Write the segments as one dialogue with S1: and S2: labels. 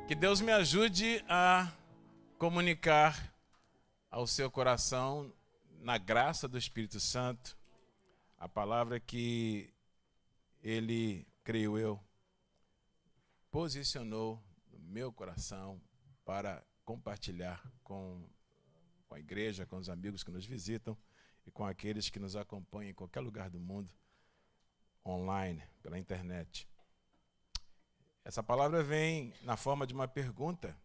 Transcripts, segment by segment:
S1: Que Deus me ajude a comunicar ao seu coração, na graça do Espírito Santo, a palavra que Ele, creio eu, posicionou no meu coração para compartilhar com a igreja, com os amigos que nos visitam e com aqueles que nos acompanham em qualquer lugar do mundo, online, pela internet. Essa palavra vem na forma de uma pergunta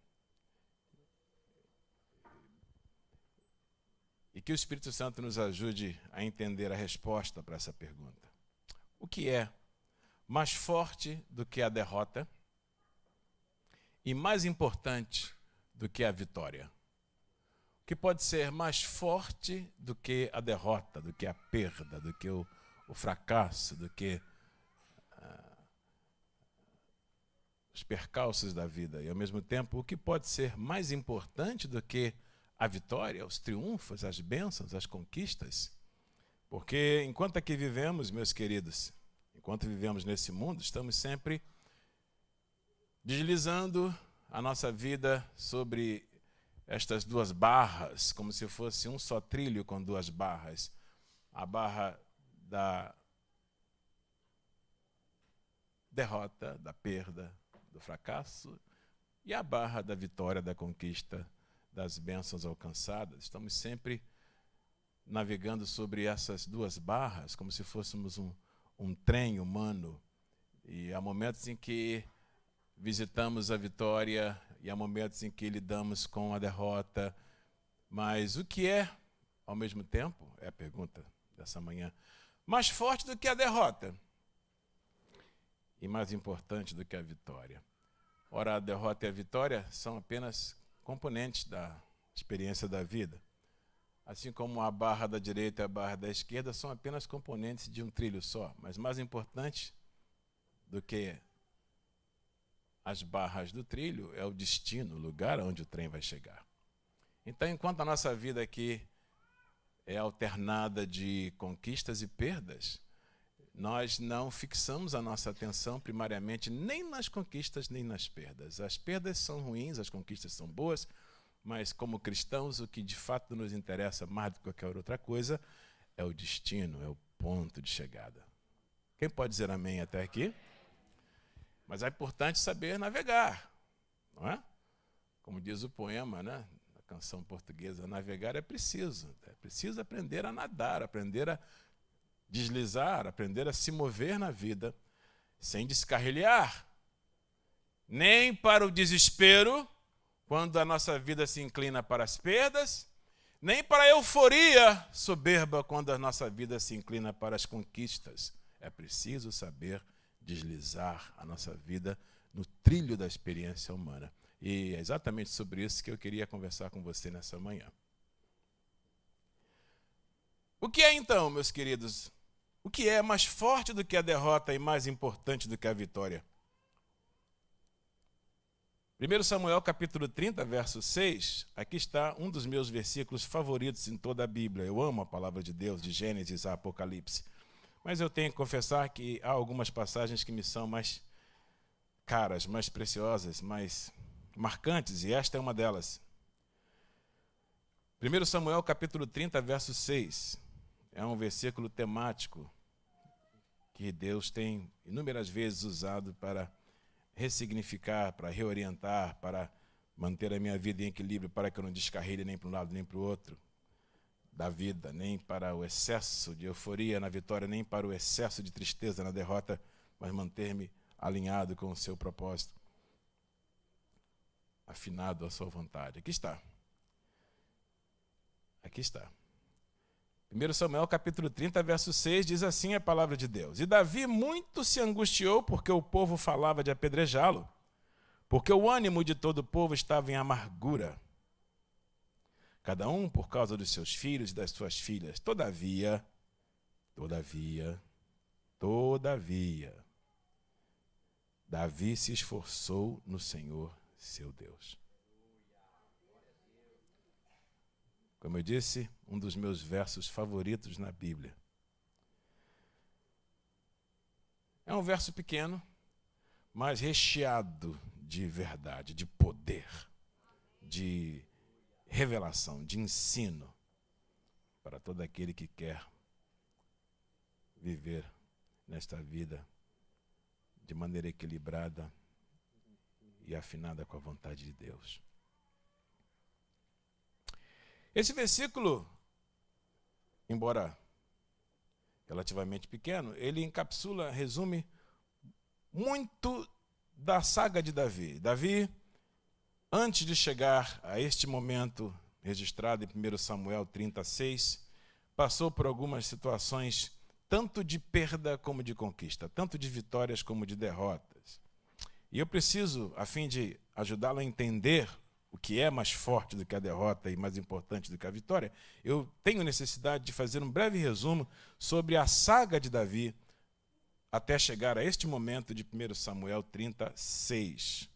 S1: e que o Espírito Santo nos ajude a entender a resposta para essa pergunta. O que é mais forte do que a derrota e mais importante do que a vitória? O que pode ser mais forte do que a derrota, do que a perda, do que o fracasso, do que os percalços da vida? E, ao mesmo tempo, o que pode ser mais importante do que a vitória, os triunfos, as bênçãos, as conquistas? Porque enquanto aqui vivemos, meus queridos, enquanto vivemos nesse mundo, estamos sempre deslizando a nossa vida sobre estas duas barras, como se fosse um só trilho com duas barras. A barra da derrota, da perda, do fracasso, e a barra da vitória, da conquista, das bênçãos alcançadas. Estamos sempre navegando sobre essas duas barras, como se fôssemos um trem humano. E há momentos em que visitamos a vitória e há momentos em que lidamos com a derrota. Mas o que é, ao mesmo tempo, é a pergunta dessa manhã, mais forte do que a derrota e mais importante do que a vitória? Ora, a derrota e a vitória são apenas componentes da experiência da vida. Assim como a barra da direita e a barra da esquerda são apenas componentes de um trilho só. Mas mais importante do que as barras do trilho é o destino, o lugar onde o trem vai chegar. Então, enquanto a nossa vida aqui é alternada de conquistas e perdas, nós não fixamos a nossa atenção primariamente nem nas conquistas nem nas perdas. As perdas são ruins, as conquistas são boas, mas como cristãos o que de fato nos interessa mais do que qualquer outra coisa é o destino, é o ponto de chegada. Quem pode dizer amém até aqui? Mas é importante saber navegar, não é? Como diz o poema, né? A canção portuguesa, navegar é preciso aprender a nadar, aprender a deslizar, aprender a se mover na vida sem descarrilhar, nem para o desespero, quando a nossa vida se inclina para as perdas, nem para a euforia soberba, quando a nossa vida se inclina para as conquistas. É preciso saber deslizar a nossa vida no trilho da experiência humana. E é exatamente sobre isso que eu queria conversar com você nessa manhã. O que é então, meus queridos? O que é mais forte do que a derrota e mais importante do que a vitória? 1 Samuel capítulo 30, verso 6, aqui está um dos meus versículos favoritos em toda a Bíblia. Eu amo a palavra de Deus, de Gênesis a Apocalipse. Mas eu tenho que confessar que há algumas passagens que me são mais caras, mais preciosas, mais marcantes, e esta é uma delas. 1 Samuel capítulo 30, verso 6. É um versículo temático que Deus tem inúmeras vezes usado para ressignificar, para reorientar, para manter a minha vida em equilíbrio, para que eu não descarrilhe nem para um lado nem para o outro da vida, nem para o excesso de euforia na vitória, nem para o excesso de tristeza na derrota, mas manter-me alinhado com o seu propósito, afinado à sua vontade. Aqui está. Aqui está. 1 Samuel capítulo 30, verso 6, diz assim a palavra de Deus. E Davi muito se angustiou porque o povo falava de apedrejá-lo, porque o ânimo de todo o povo estava em amargura, cada um por causa dos seus filhos e das suas filhas. Todavia, Davi se esforçou no Senhor, seu Deus. Como eu disse, um dos meus versos favoritos na Bíblia. É um verso pequeno, mas recheado de verdade, de poder, de revelação, de ensino para todo aquele que quer viver nesta vida de maneira equilibrada e afinada com a vontade de Deus. Esse versículo, embora relativamente pequeno, ele encapsula, resume muito da saga de Davi. Davi, antes de chegar a este momento registrado em 1 Samuel 36, passou por algumas situações tanto de perda como de conquista, tanto de vitórias como de derrotas. E eu preciso, a fim de ajudá-lo a entender o que é mais forte do que a derrota e mais importante do que a vitória, eu tenho necessidade de fazer um breve resumo sobre a saga de Davi até chegar a este momento de 1 Samuel 36.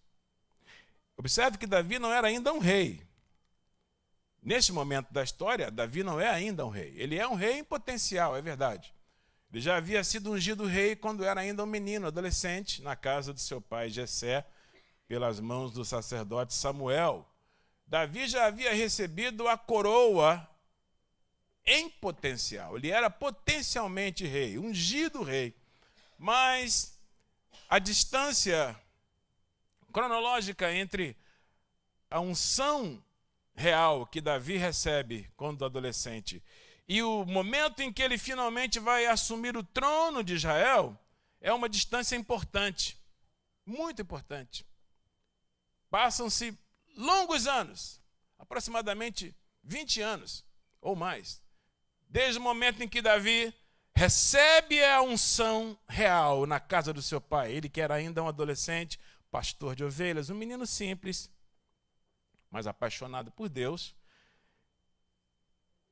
S1: Observe que Davi não era ainda um rei. Neste momento da história, Davi não é ainda um rei. Ele é um rei em potencial, é verdade. Ele já havia sido ungido rei quando era ainda um menino, adolescente, na casa de seu pai Jessé, pelas mãos do sacerdote Samuel. Davi já havia recebido a coroa em potencial. Ele era potencialmente rei, ungido rei. Mas a distância cronológica entre a unção real que Davi recebe quando adolescente e o momento em que ele finalmente vai assumir o trono de Israel é uma distância importante, muito importante. Passam-se longos anos, aproximadamente 20 anos ou mais, desde o momento em que Davi recebe a unção real na casa do seu pai. Ele que era ainda um adolescente, pastor de ovelhas, um menino simples, mas apaixonado por Deus,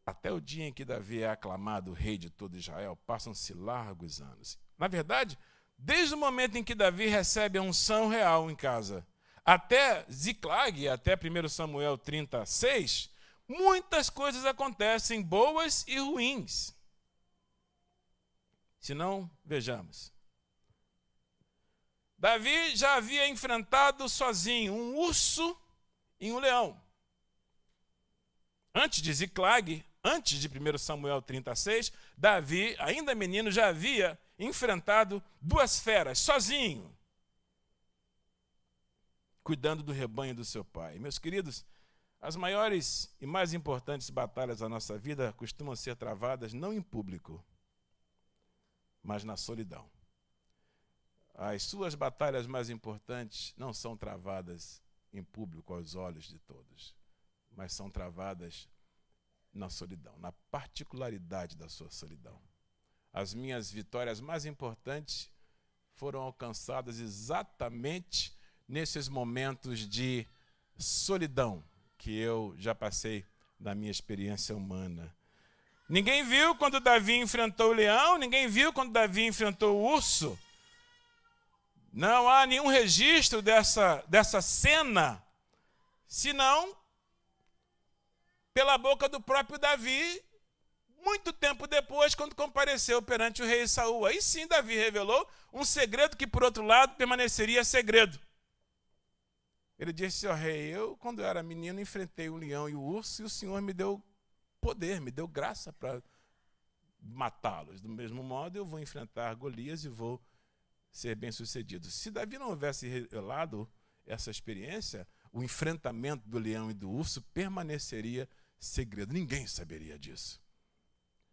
S1: até o dia em que Davi é aclamado rei de todo Israel, passam-se largos anos. Na verdade, desde o momento em que Davi recebe a unção real em casa, até Ziclag, até 1 Samuel 36, muitas coisas acontecem, boas e ruins. Se não, vejamos. Davi já havia enfrentado sozinho um urso e um leão. Antes de Ziclag, antes de 1 Samuel 36, Davi, ainda menino, já havia enfrentado duas feras, sozinho, cuidando do rebanho do seu pai. Meus queridos, as maiores e mais importantes batalhas da nossa vida costumam ser travadas não em público, mas na solidão. As suas batalhas mais importantes não são travadas em público aos olhos de todos, mas são travadas na solidão, na particularidade da sua solidão. As minhas vitórias mais importantes foram alcançadas exatamente nesses momentos de solidão que eu já passei na minha experiência humana. Ninguém viu quando Davi enfrentou o leão, ninguém viu quando Davi enfrentou o urso. Não há nenhum registro dessa cena, senão pela boca do próprio Davi, muito tempo depois, quando compareceu perante o rei Saul. Aí sim Davi revelou um segredo que, por outro lado, permaneceria segredo. Ele disse ao rei: eu, quando eu era menino, enfrentei o leão e o urso, e o Senhor me deu poder, me deu graça para matá-los. Do mesmo modo, eu vou enfrentar Golias e vou ser bem-sucedido. Se Davi não houvesse revelado essa experiência, o enfrentamento do leão e do urso permaneceria segredo. Ninguém saberia disso.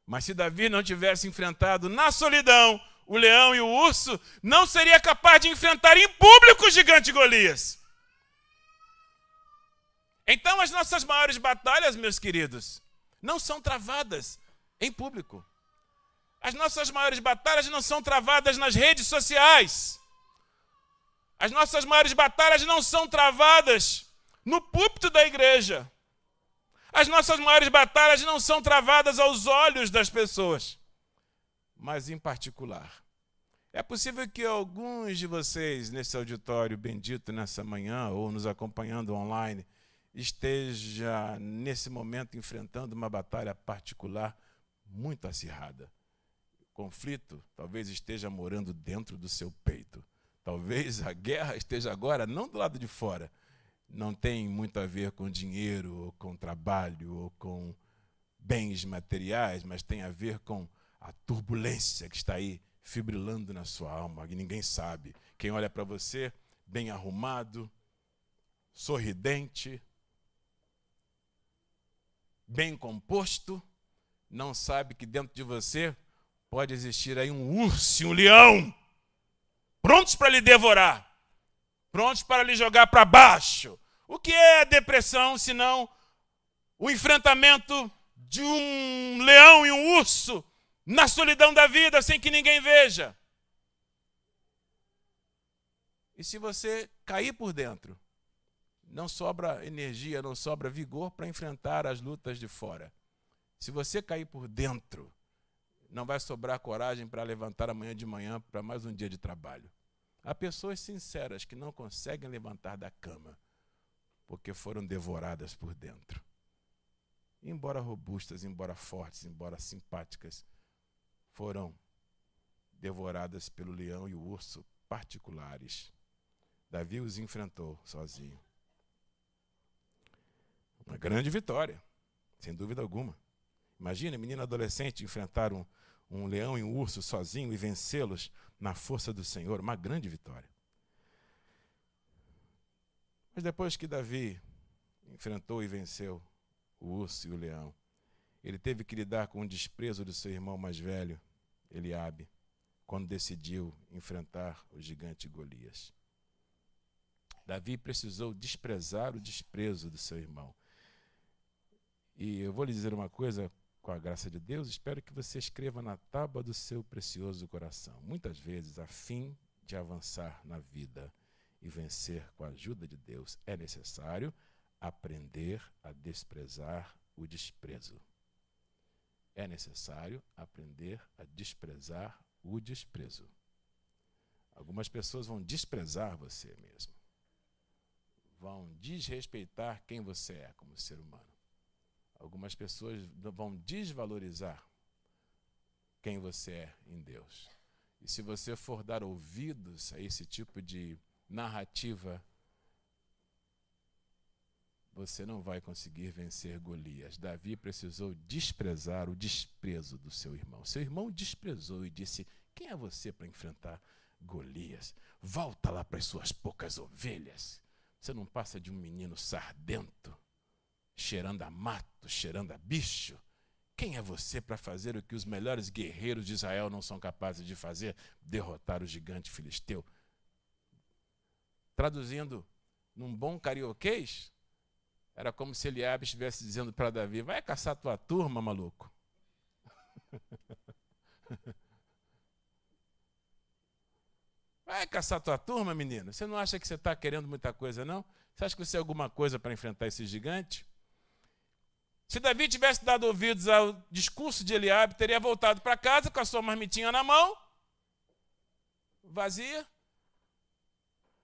S1: Mas se Davi não tivesse enfrentado na solidão o leão e o urso, não seria capaz de enfrentar em público o gigante Golias. Então as nossas maiores batalhas, meus queridos, não são travadas em público. As nossas maiores batalhas não são travadas nas redes sociais. As nossas maiores batalhas não são travadas no púlpito da igreja. As nossas maiores batalhas não são travadas aos olhos das pessoas, mas em particular. É possível que alguns de vocês nesse auditório bendito nessa manhã ou nos acompanhando online esteja nesse momento enfrentando uma batalha particular muito acirrada. O conflito talvez esteja morando dentro do seu peito. Talvez a guerra esteja agora não do lado de fora. Não tem muito a ver com dinheiro, ou com trabalho, ou com bens materiais, mas tem a ver com a turbulência que está aí fibrilando na sua alma, que ninguém sabe. Quem olha para você, bem arrumado, sorridente, bem composto, não sabe que dentro de você pode existir aí um urso e um leão, prontos para lhe devorar, prontos para lhe jogar para baixo. O que é a depressão, senão o enfrentamento de um leão e um urso na solidão da vida, sem que ninguém veja? E se você cair por dentro, não sobra energia, não sobra vigor para enfrentar as lutas de fora. Se você cair por dentro, não vai sobrar coragem para levantar amanhã de manhã para mais um dia de trabalho. Há pessoas sinceras que não conseguem levantar da cama porque foram devoradas por dentro. Embora robustas, embora fortes, embora simpáticas, foram devoradas pelo leão e o urso particulares. Davi os enfrentou sozinho. Uma grande vitória, sem dúvida alguma. Imagina, menino adolescente enfrentar um leão e um urso sozinho e vencê-los na força do Senhor. Uma grande vitória. Mas depois que Davi enfrentou e venceu o urso e o leão, ele teve que lidar com o desprezo do seu irmão mais velho, Eliabe, quando decidiu enfrentar o gigante Golias. Davi precisou desprezar o desprezo do seu irmão. E eu vou lhe dizer uma coisa, com a graça de Deus, espero que você escreva na tábua do seu precioso coração. Muitas vezes, a fim de avançar na vida e vencer com a ajuda de Deus, é necessário aprender a desprezar o desprezo. É necessário aprender a desprezar o desprezo. Algumas pessoas vão desprezar você mesmo. Vão desrespeitar quem você é como ser humano. Algumas pessoas vão desvalorizar quem você é em Deus. E se você for dar ouvidos a esse tipo de narrativa, você não vai conseguir vencer Golias. Davi precisou desprezar o desprezo do seu irmão. Seu irmão desprezou e disse: quem é você para enfrentar Golias? Volta lá para as suas poucas ovelhas. Você não passa de um menino sardento, cheirando a mato, cheirando a bicho. Quem é você para fazer o que os melhores guerreiros de Israel não são capazes de fazer? Derrotar o gigante filisteu. Traduzindo num bom carioquês, era como se Eliabe estivesse dizendo para Davi: vai caçar tua turma, maluco. Vai caçar tua turma, menino. Você não acha que você está querendo muita coisa, não? Você acha que você é alguma coisa para enfrentar esse gigante? Se Davi tivesse dado ouvidos ao discurso de Eliabe, teria voltado para casa com a sua marmitinha na mão, vazia,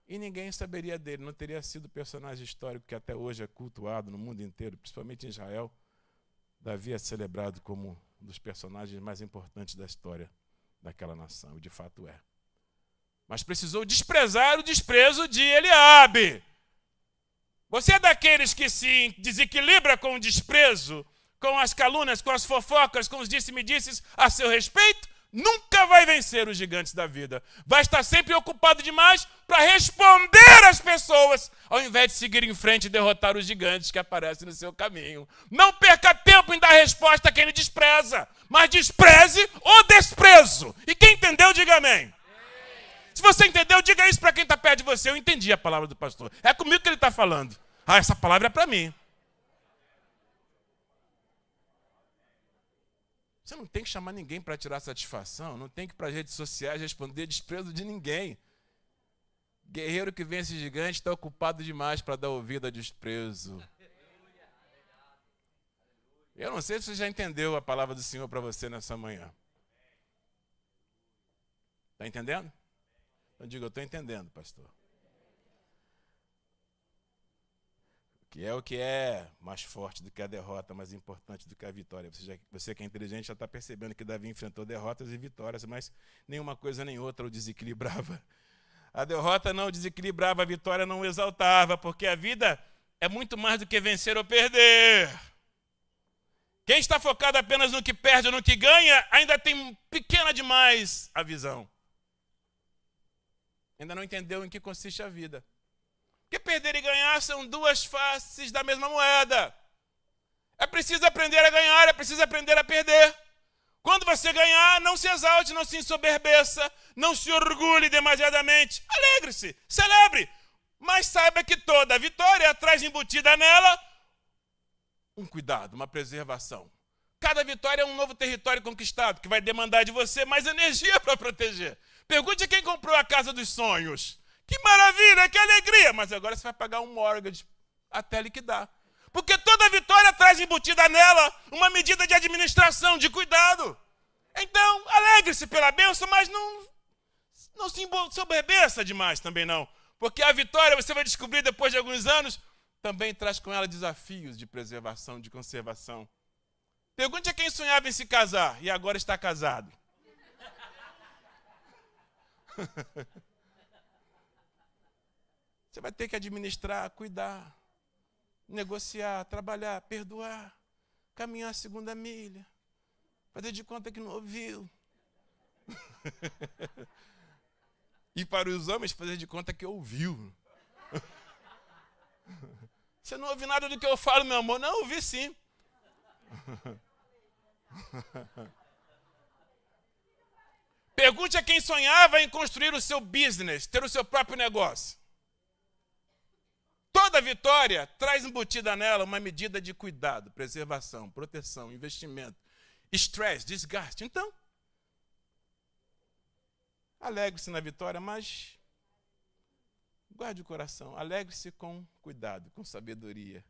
S1: e ninguém saberia dele. Não teria sido o personagem histórico que até hoje é cultuado no mundo inteiro, principalmente em Israel. Davi é celebrado como um dos personagens mais importantes da história daquela nação, e de fato é. Mas precisou desprezar o desprezo de Eliabe. Você é daqueles que se desequilibra com o desprezo, com as calúnias, com as fofocas, com os disse-me-disses a seu respeito? Nunca vai vencer os gigantes da vida. Vai estar sempre ocupado demais para responder às pessoas, ao invés de seguir em frente e derrotar os gigantes que aparecem no seu caminho. Não perca tempo em dar resposta a quem lhe despreza, mas despreze o desprezo. E quem entendeu, diga amém. Se você entendeu, diga isso para quem está perto de você. Eu entendi a palavra do pastor. É comigo que ele está falando. Ah, essa palavra é para mim. Você não tem que chamar ninguém para tirar satisfação. Não tem que ir para as redes sociais responder desprezo de ninguém. Guerreiro que vence gigante está ocupado demais para dar ouvido a desprezo. Eu não sei se você já entendeu a palavra do Senhor para você nessa manhã. Está entendendo? Eu digo, eu estou entendendo, pastor. O que é mais forte do que a derrota, mais importante do que a vitória. Você que é inteligente já está percebendo que Davi enfrentou derrotas e vitórias, mas nenhuma coisa nem outra o desequilibrava. A derrota não desequilibrava, a vitória não exaltava, porque a vida é muito mais do que vencer ou perder. Quem está focado apenas no que perde ou no que ganha, ainda tem pequena demais a visão. Ainda não entendeu em que consiste a vida. Porque perder e ganhar são duas faces da mesma moeda. É preciso aprender a ganhar, é preciso aprender a perder. Quando você ganhar, não se exalte, não se ensoberbeça, não se orgulhe demasiadamente. Alegre-se, celebre. Mas saiba que toda vitória traz embutida nela um cuidado, uma preservação. Cada vitória é um novo território conquistado, que vai demandar de você mais energia para proteger. Pergunte a quem comprou a casa dos sonhos. Que maravilha, que alegria! Mas agora você vai pagar um mortgage até liquidar. Porque toda vitória traz embutida nela uma medida de administração, de cuidado. Então, alegre-se pela bênção, mas não se ensoberbeça demais também não. Porque a vitória, você vai descobrir depois de alguns anos, também traz com ela desafios de preservação, de conservação. Pergunte a quem sonhava em se casar e agora está casado. Você vai ter que administrar, cuidar, negociar, trabalhar, perdoar, caminhar a segunda milha, fazer de conta que não ouviu. E para os homens, fazer de conta que ouviu. Você não ouve nada do que eu falo, meu amor? Não, ouvi sim. Pergunte a quem sonhava em construir o seu business, ter o seu próprio negócio. Toda vitória traz embutida nela uma medida de cuidado, preservação, proteção, investimento, estresse, desgaste. Então, alegre-se na vitória, mas guarde o coração. Alegre-se com cuidado, com sabedoria.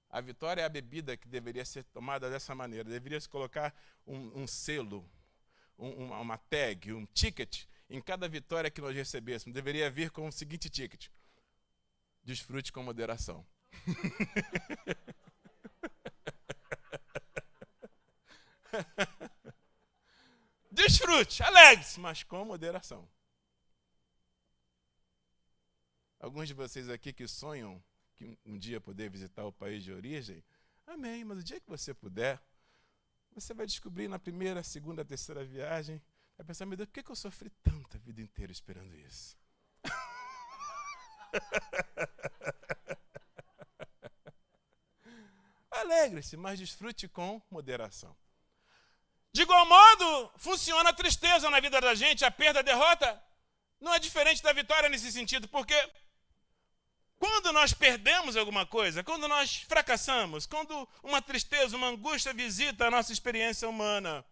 S1: A vitória é a bebida que deveria ser tomada dessa maneira. Deveria se colocar um selo, uma tag, um ticket em cada vitória que nós recebêssemos. Deveria vir com o seguinte ticket: desfrute com moderação. Desfrute, alegre-se, mas com moderação. Alguns de vocês aqui que sonham que um dia poder visitar o país de origem, amém, mas o dia que você puder, você vai descobrir na primeira, segunda, terceira viagem, vai pensar, meu Deus, por que eu sofri tanto a vida inteira esperando isso? Alegre-se, mas desfrute com moderação. De igual modo, funciona a tristeza na vida da gente, a perda, a derrota. Não é diferente da vitória nesse sentido, porque quando nós perdemos alguma coisa, quando nós fracassamos, quando uma tristeza, uma angústia visita a nossa experiência humana,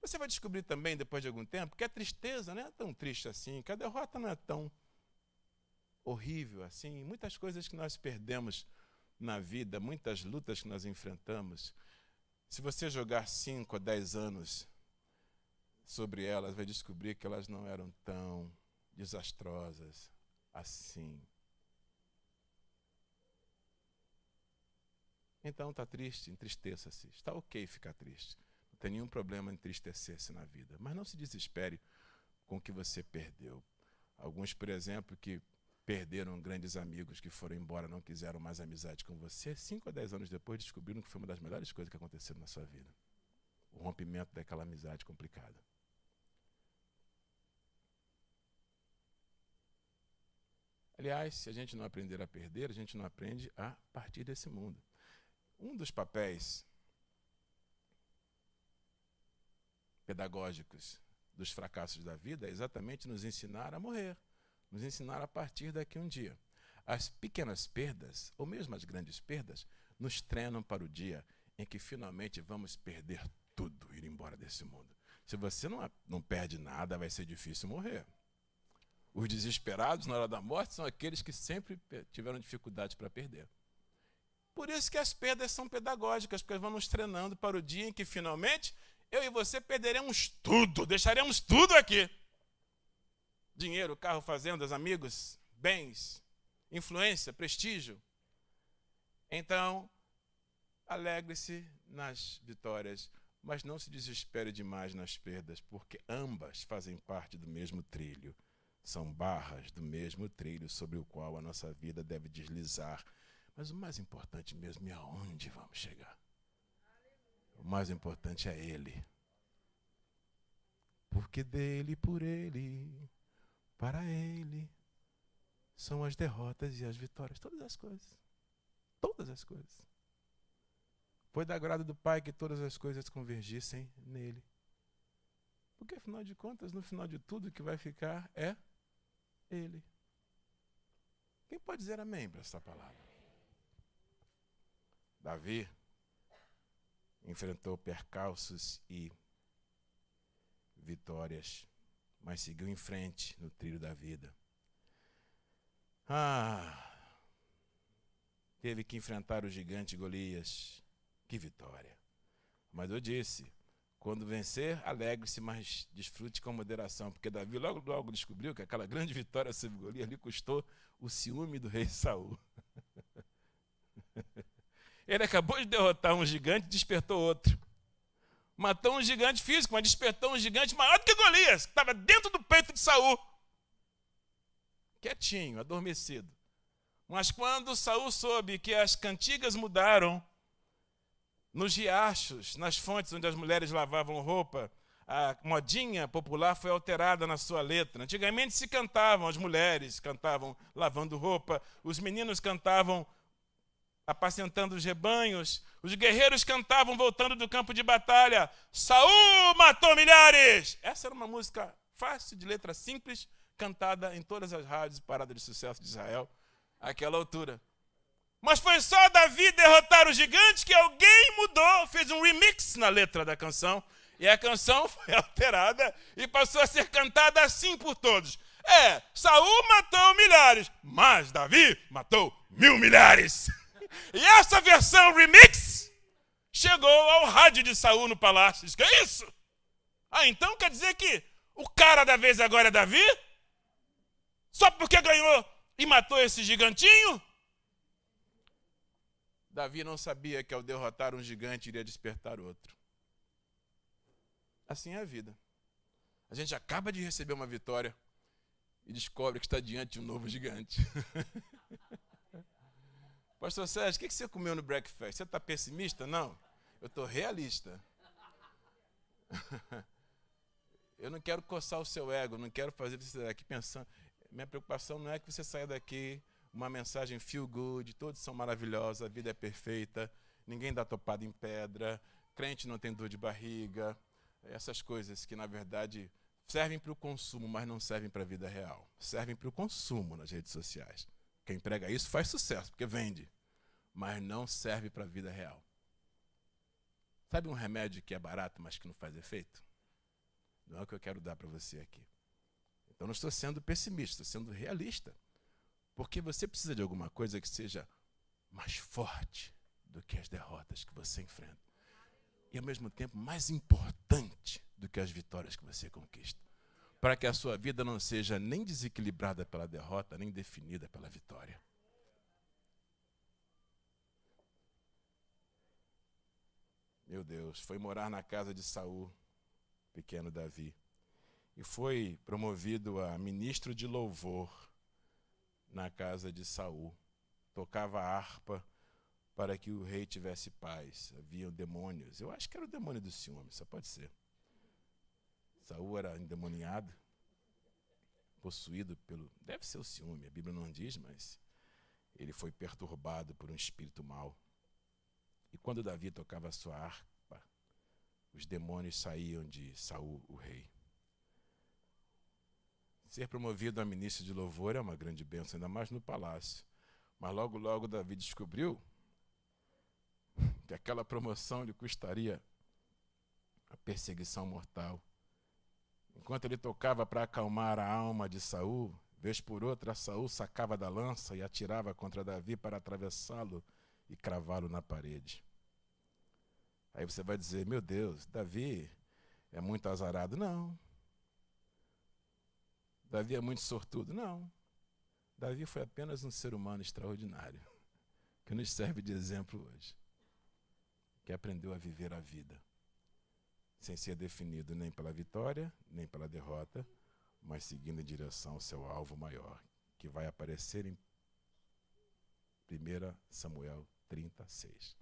S1: você vai descobrir também, depois de algum tempo, que a tristeza não é tão triste assim, que a derrota não é tão horrível assim. Muitas coisas que nós perdemos na vida, muitas lutas que nós enfrentamos, se você jogar 5 a 10 anos sobre elas, vai descobrir que elas não eram tão desastrosas assim. Então está triste, entristeça-se. Está ok ficar triste. Não tem nenhum problema entristecer-se na vida. Mas não se desespere com o que você perdeu. Alguns, por exemplo, que perderam grandes amigos que foram embora, não quiseram mais amizade com você, 5 a 10 anos depois descobriram que foi uma das melhores coisas que aconteceram na sua vida. O rompimento daquela amizade complicada. Aliás, se a gente não aprender a perder, a gente não aprende a partir desse mundo. Um dos papéis pedagógicos dos fracassos da vida é exatamente nos ensinar a morrer, nos ensinar a partir daqui um dia. As pequenas perdas, ou mesmo as grandes perdas, nos treinam para o dia em que finalmente vamos perder tudo, ir embora desse mundo. Se você não perde nada, vai ser difícil morrer. Os desesperados na hora da morte são aqueles que sempre tiveram dificuldade para perder. Por isso que as perdas são pedagógicas, porque vão nos treinando para o dia em que finalmente eu e você perderemos tudo, deixaremos tudo aqui. Dinheiro, carro, fazendas, amigos, bens, influência, prestígio. Então, alegre-se nas vitórias, Mas não se desespere demais nas perdas, porque ambas fazem parte do mesmo trilho. São barras do mesmo trilho sobre o qual a nossa vida deve deslizar. Mas o mais importante mesmo é aonde vamos chegar. O mais importante é Ele. Porque dele, por Ele, para Ele, são as derrotas e as vitórias. Todas as coisas. Todas as coisas. Foi da agrado do Pai que todas as coisas convergissem nele. Porque, afinal de contas, no final de tudo, o que vai ficar é Ele. Quem pode dizer amém para essa palavra? Davi enfrentou percalços e vitórias, mas seguiu em frente no trilho da vida. Teve que enfrentar o gigante Golias. Que vitória! Mas eu disse, quando vencer, alegre-se, mas desfrute com moderação, porque Davi logo descobriu que aquela grande vitória sobre Golias lhe custou o ciúme do rei Saul. Ele acabou de derrotar um gigante e despertou outro. Matou um gigante físico, mas despertou um gigante maior do que Golias, que estava dentro do peito de Saul. Quietinho, adormecido. Mas quando Saul soube que as cantigas mudaram, nos riachos, nas fontes onde as mulheres lavavam roupa, a modinha popular foi alterada na sua letra. Antigamente se cantavam, as mulheres cantavam lavando roupa, os meninos cantavam apacentando os rebanhos, os guerreiros cantavam voltando do campo de batalha. Saul matou milhares! Essa era uma música fácil, de letra simples, cantada em todas as rádios e paradas de sucesso de Israel àquela altura. Mas foi só Davi derrotar o gigante que alguém mudou, fez um remix na letra da canção, e a canção foi alterada e passou a ser cantada assim por todos. Saul matou milhares, mas Davi matou 1000 milhares. E essa versão remix chegou ao rádio de Saul no palácio. Que é isso? Então quer dizer que o cara da vez agora é Davi? Só porque ganhou e matou esse gigantinho? Davi não sabia que ao derrotar um gigante iria despertar outro. Assim é a vida. A gente acaba de receber uma vitória e descobre que está diante de um novo gigante. Pastor Sérgio, o que você comeu no breakfast? Você está pessimista? Não, eu estou realista. Eu não quero coçar o seu ego, não quero fazer você sair daqui pensando. Minha preocupação não é que você saia daqui uma mensagem feel good, todos são maravilhosos, a vida é perfeita, ninguém dá topada em pedra, crente não tem dor de barriga, essas coisas que na verdade servem para o consumo, mas não servem para a vida real. Servem para o consumo nas redes sociais. Quem prega isso faz sucesso, porque vende, mas não serve para a vida real. Sabe um remédio que é barato, mas que não faz efeito? Não é o que eu quero dar para você aqui. Então não estou sendo pessimista, estou sendo realista. Porque você precisa de alguma coisa que seja mais forte do que as derrotas que você enfrenta. E ao mesmo tempo mais importante do que as vitórias que você conquista. Para que a sua vida não seja nem desequilibrada pela derrota, nem definida pela vitória. Meu Deus, foi morar na casa de Saul, pequeno Davi. E foi promovido a ministro de louvor na casa de Saul. Tocava harpa para que o rei tivesse paz. Havia demônios. Eu acho que era o demônio do ciúme, só pode ser. Saul era endemoniado, possuído pelo... Deve ser o ciúme, a Bíblia não diz, mas ele foi perturbado por um espírito mau. E quando Davi tocava a sua harpa, os demônios saíam de Saul, o rei. Ser promovido a ministro de louvor é uma grande bênção, ainda mais no palácio. Mas logo Davi descobriu que aquela promoção lhe custaria a perseguição mortal. Enquanto ele tocava para acalmar a alma de Saul, vez por outra Saul sacava da lança e atirava contra Davi para atravessá-lo e cravá-lo na parede. Aí você vai dizer, meu Deus, Davi é muito azarado. Não. Davi é muito sortudo? Não. Davi foi apenas um ser humano extraordinário, que nos serve de exemplo hoje, que aprendeu a viver a vida. sem ser definido nem pela vitória, nem pela derrota, mas seguindo em direção ao seu alvo maior, que vai aparecer em 1 Samuel 36.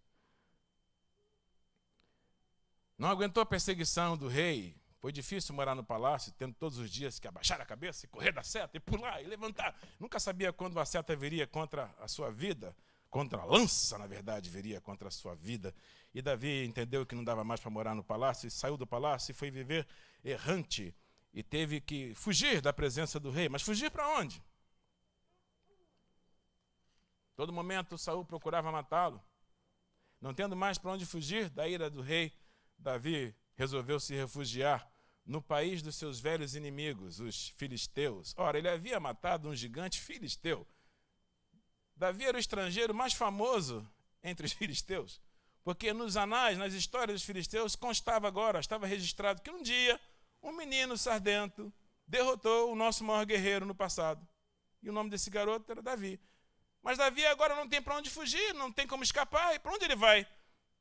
S1: Não aguentou a perseguição do rei. Foi difícil morar no palácio, tendo todos os dias que abaixar a cabeça e correr da seta, e pular, e levantar. Nunca sabia quando a seta viria contra a sua vida, contra a lança, na verdade, viria contra a sua vida. E Davi entendeu que não dava mais para morar no palácio, e saiu do palácio e foi viver errante. E teve que fugir da presença do rei. Mas fugir para onde? Todo momento Saul procurava matá-lo. Não tendo mais para onde fugir da ira do rei, Davi resolveu se refugiar no país dos seus velhos inimigos, os filisteus. Ora, ele havia matado um gigante filisteu. Davi era o estrangeiro mais famoso entre os filisteus, porque nos anais, nas histórias dos filisteus, constava agora, estava registrado que um dia um menino sardento derrotou o nosso maior guerreiro no passado. E o nome desse garoto era Davi. Mas Davi agora não tem para onde fugir, não tem como escapar. E para onde ele vai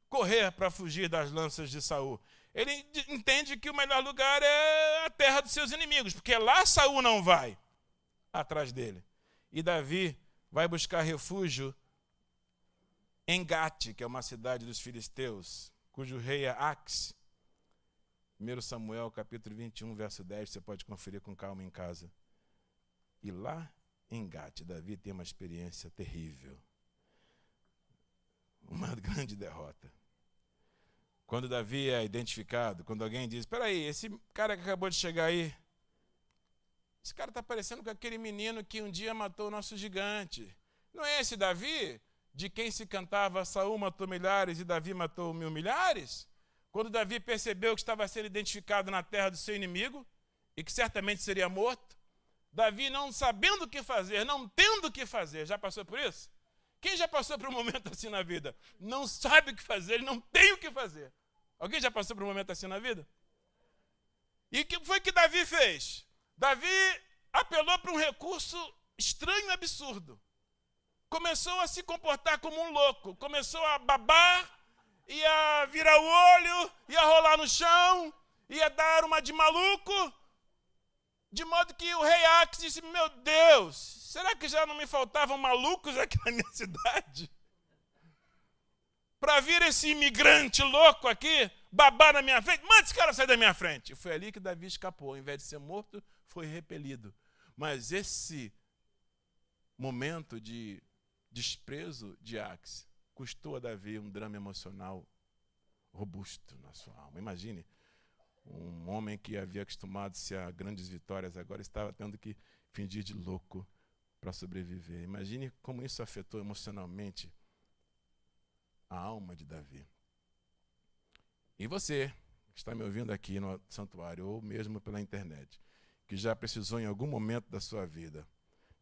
S1: correr para fugir das lanças de Saul? Ele entende que o melhor lugar é a terra dos seus inimigos, porque lá Saul não vai atrás dele. E Davi vai buscar refúgio em Gate, que é uma cidade dos filisteus, cujo rei é Ax. 1 Samuel, capítulo 21, verso 10, você pode conferir com calma em casa. E lá em Gate, Davi tem uma experiência terrível. Uma grande derrota. Quando Davi é identificado, quando alguém diz, espera aí, esse cara que acabou de chegar aí, esse cara está parecendo com aquele menino que um dia matou o nosso gigante. Não é esse Davi, de quem se cantava Saul matou milhares e Davi matou 1000 milhares? Quando Davi percebeu que estava sendo identificado na terra do seu inimigo e que certamente seria morto, Davi não sabendo o que fazer, não tendo o que fazer, já passou por isso? Quem já passou por um momento assim na vida? Não sabe o que fazer, ele não tem o que fazer. Alguém já passou por um momento assim na vida? E o que foi que Davi fez? Davi apelou para um recurso estranho e absurdo. Começou a se comportar como um louco, começou a babar, ia virar o olho, ia rolar no chão, ia dar uma de maluco, de modo que o rei Ax disse, meu Deus, será que já não me faltavam malucos aqui na minha cidade? Para vir esse imigrante louco aqui, babar na minha frente, manda esse cara sair da minha frente. Foi ali que Davi escapou, ao invés de ser morto, foi repelido. Mas esse momento de desprezo de Ax custou a Davi um drama emocional robusto na sua alma. Imagine, um homem que havia acostumado-se a grandes vitórias, agora estava tendo que fingir de louco para sobreviver. Imagine como isso afetou emocionalmente a alma de Davi. E você, que está me ouvindo aqui no santuário, ou mesmo pela internet, que já precisou em algum momento da sua vida,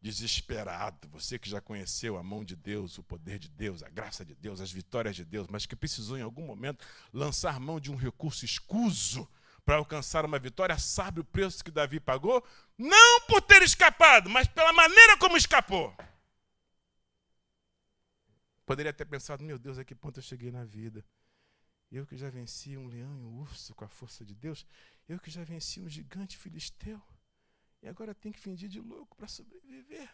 S1: desesperado, você que já conheceu a mão de Deus, o poder de Deus, a graça de Deus, as vitórias de Deus, mas que precisou em algum momento lançar mão de um recurso escuso para alcançar uma vitória, sabe o preço que Davi pagou? Não por ter escapado, mas pela maneira como escapou. Poderia ter pensado, meu Deus, a que ponto eu cheguei na vida? Eu que já venci um leão e um urso com a força de Deus, eu que já venci um gigante filisteu, e agora tenho que fingir de louco para sobreviver.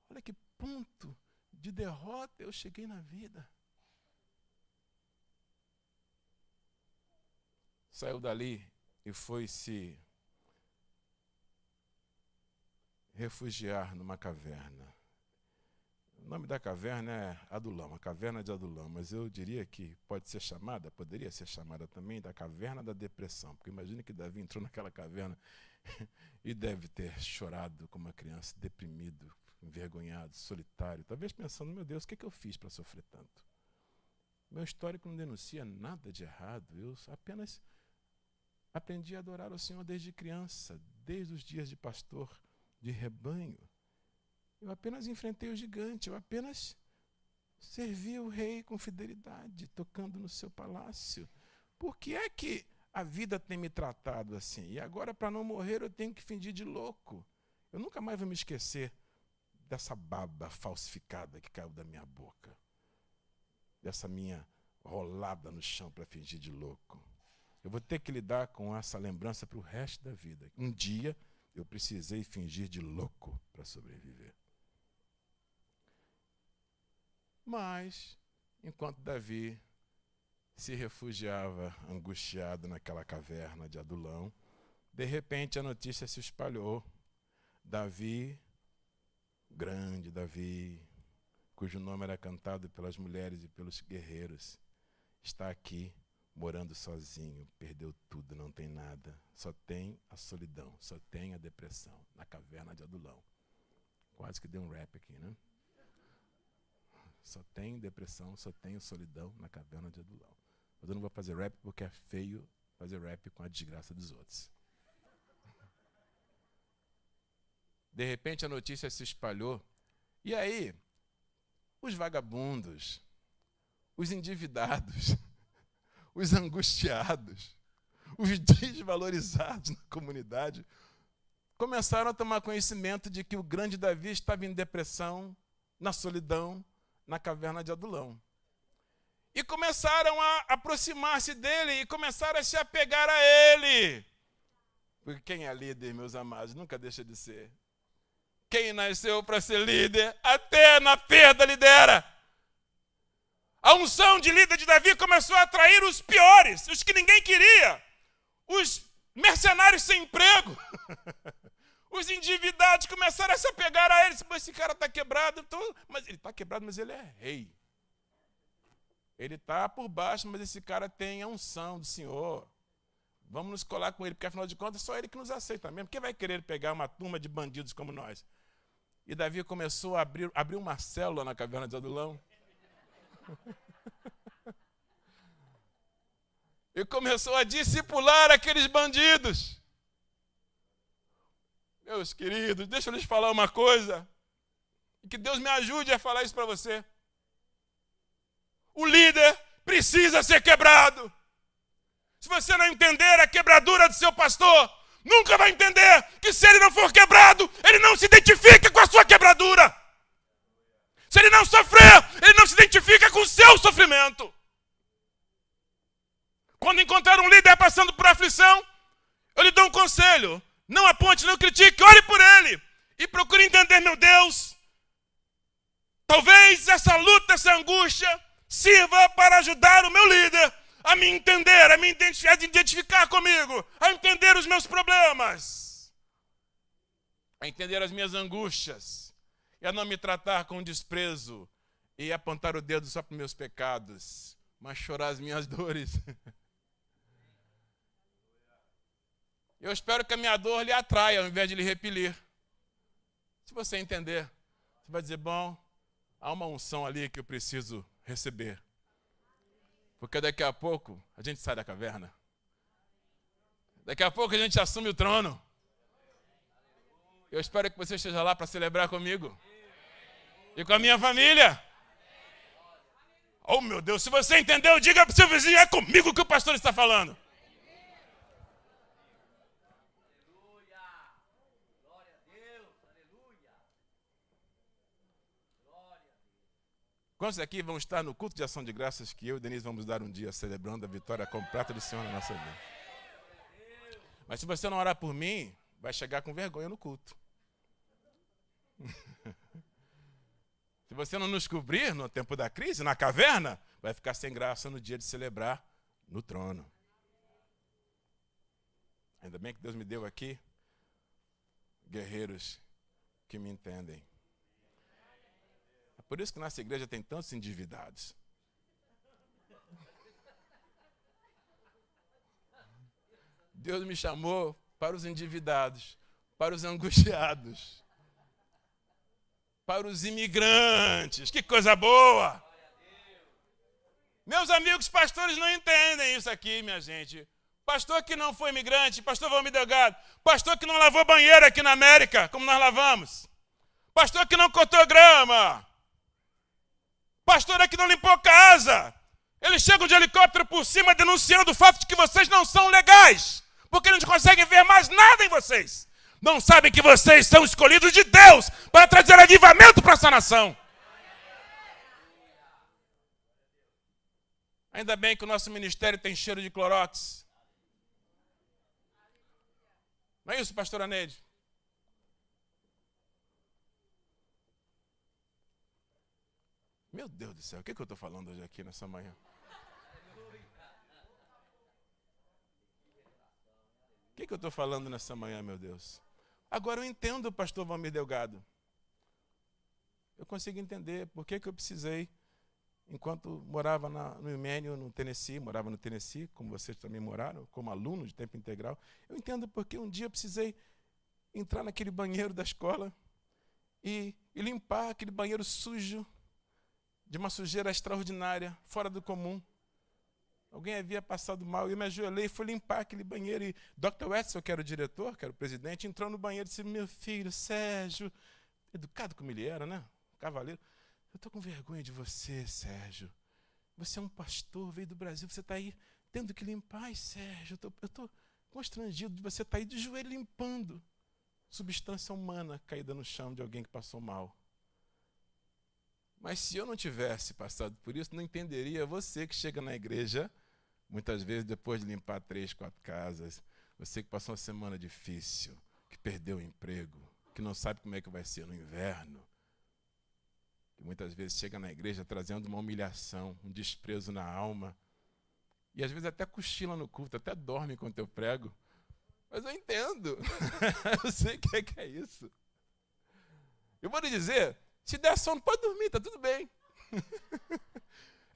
S1: Olha que ponto de derrota eu cheguei na vida. Saiu dali e foi se refugiar numa caverna. O nome da caverna é Adulam, a caverna de Adulam, mas eu diria que poderia ser chamada também da caverna da depressão, porque imagine que Davi entrou naquela caverna e deve ter chorado como uma criança, deprimido, envergonhado, solitário, talvez pensando, meu Deus, o que eu fiz para sofrer tanto? Meu histórico não denuncia nada de errado, eu apenas aprendi a adorar o Senhor desde criança, desde os dias de pastor de rebanho. Eu apenas enfrentei o gigante, eu apenas servi o rei com fidelidade, tocando no seu palácio. Por que é que a vida tem me tratado assim? E agora, para não morrer, eu tenho que fingir de louco. Eu nunca mais vou me esquecer dessa baba falsificada que caiu da minha boca, dessa minha rolada no chão para fingir de louco. Eu vou ter que lidar com essa lembrança para o resto da vida. Um dia eu precisei fingir de louco para sobreviver. Mas, enquanto Davi se refugiava angustiado naquela caverna de Adulão, de repente a notícia se espalhou. Davi, grande Davi, cujo nome era cantado pelas mulheres e pelos guerreiros, está aqui morando sozinho, perdeu tudo, não tem nada, só tem a solidão, só tem a depressão, na caverna de Adulão. Quase que deu um rap aqui, né? Só tem depressão, só tem solidão na caverna de Adulão. Mas eu não vou fazer rap porque é feio fazer rap com a desgraça dos outros. De repente a notícia se espalhou, e aí os vagabundos, os endividados, os angustiados, os desvalorizados na comunidade começaram a tomar conhecimento de que o grande Davi estava em depressão, na solidão, na caverna de Adulão. E começaram a aproximar-se dele e começaram a se apegar a ele. Porque quem é líder, meus amados, nunca deixa de ser. Quem nasceu para ser líder, até na perda lidera. A unção de líder de Davi começou a atrair os piores, os que ninguém queria. Os mercenários sem emprego. Os endividados começaram a se apegar a ele. Esse cara está quebrado. Mas ele está quebrado, mas ele é rei. Ele está por baixo, mas esse cara tem a unção do Senhor. Vamos nos colar com ele, porque afinal de contas é só ele que nos aceita mesmo. Quem vai querer pegar uma turma de bandidos como nós? E Davi começou a abrir uma célula na caverna de Adulão. E começou a discipular aqueles bandidos. Meus queridos, deixa eu lhes falar uma coisa. E que Deus me ajude a falar isso para você. O líder precisa ser quebrado. Se você não entender a quebradura do seu pastor, nunca vai entender que se ele não for quebrado, ele não se identifica com a sua quebradura. Se ele não sofrer, ele não se identifica com o seu sofrimento. Quando encontrar um líder passando por aflição, eu lhe dou um conselho. Não aponte, não critique, ore por ele. E procure entender, meu Deus. Talvez essa luta, essa angústia, sirva para ajudar o meu líder a me entender, a me identificar comigo, a entender os meus problemas, a entender as minhas angústias, e a não me tratar com desprezo e apontar o dedo só para os meus pecados, mas chorar as minhas dores. Eu espero que a minha dor lhe atraia ao invés de lhe repelir. Se você entender, você vai dizer, bom, há uma unção ali que eu preciso receber. Porque daqui a pouco a gente sai da caverna. Daqui a pouco a gente assume o trono. Eu espero que você esteja lá para celebrar comigo. E com a minha família. Oh, meu Deus, se você entendeu, diga para o seu vizinho, é comigo que o pastor está falando. Quantos aqui vão estar no culto de ação de graças que eu e Denise vamos dar um dia celebrando a vitória completa do Senhor na nossa vida? Mas se você não orar por mim, vai chegar com vergonha no culto. Se você não nos cobrir no tempo da crise, na caverna, vai ficar sem graça no dia de celebrar no trono. Ainda bem que Deus me deu aqui guerreiros que me entendem. Por isso que nossa igreja tem tantos endividados. Deus me chamou para os endividados, para os angustiados, para os imigrantes. Que coisa boa! Meus amigos pastores não entendem isso aqui, minha gente. Pastor que não foi imigrante, pastor Valmir Delgado, pastor que não lavou banheiro aqui na América, como nós lavamos. Pastor que não cortou grama. Pastor é que não limpou casa. Eles chegam de helicóptero por cima denunciando o fato de que vocês não são legais. Porque eles não conseguem ver mais nada em vocês. Não sabem que vocês são escolhidos de Deus para trazer avivamento para essa nação. Ainda bem que o nosso ministério tem cheiro de Clorox. Não é isso, pastora Neide? Meu Deus do céu, o que eu estou falando hoje aqui nessa manhã? O que eu estou falando nessa manhã, meu Deus? Agora eu entendo o pastor Valmir Delgado. Eu consigo entender por que eu precisei, enquanto morava no Imênio, no Tennessee, morava no Tennessee, como vocês também moraram, como aluno de tempo integral. Eu entendo porque um dia eu precisei entrar naquele banheiro da escola e limpar aquele banheiro sujo, de uma sujeira extraordinária, fora do comum. Alguém havia passado mal, eu me ajoelhei e fui limpar aquele banheiro. E Dr. Wetzel, que era o diretor, que era o presidente, entrou no banheiro e disse: meu filho, Sérgio, educado como ele era, né? Cavaleiro, eu estou com vergonha de você, Sérgio. Você é um pastor, veio do Brasil, você está aí tendo que limpar. Ai, Sérgio, eu estou constrangido de você estar aí de joelho limpando substância humana caída no chão de alguém que passou mal. Mas se eu não tivesse passado por isso, não entenderia você que chega na igreja, muitas vezes depois de limpar 3, 4 casas, você que passou uma semana difícil, que perdeu o emprego, que não sabe como é que vai ser no inverno, que muitas vezes chega na igreja trazendo uma humilhação, um desprezo na alma, e às vezes até cochila no culto, até dorme enquanto eu prego. Mas eu entendo, eu sei o que é isso. Eu vou lhe dizer, se der sono, pode dormir, está tudo bem.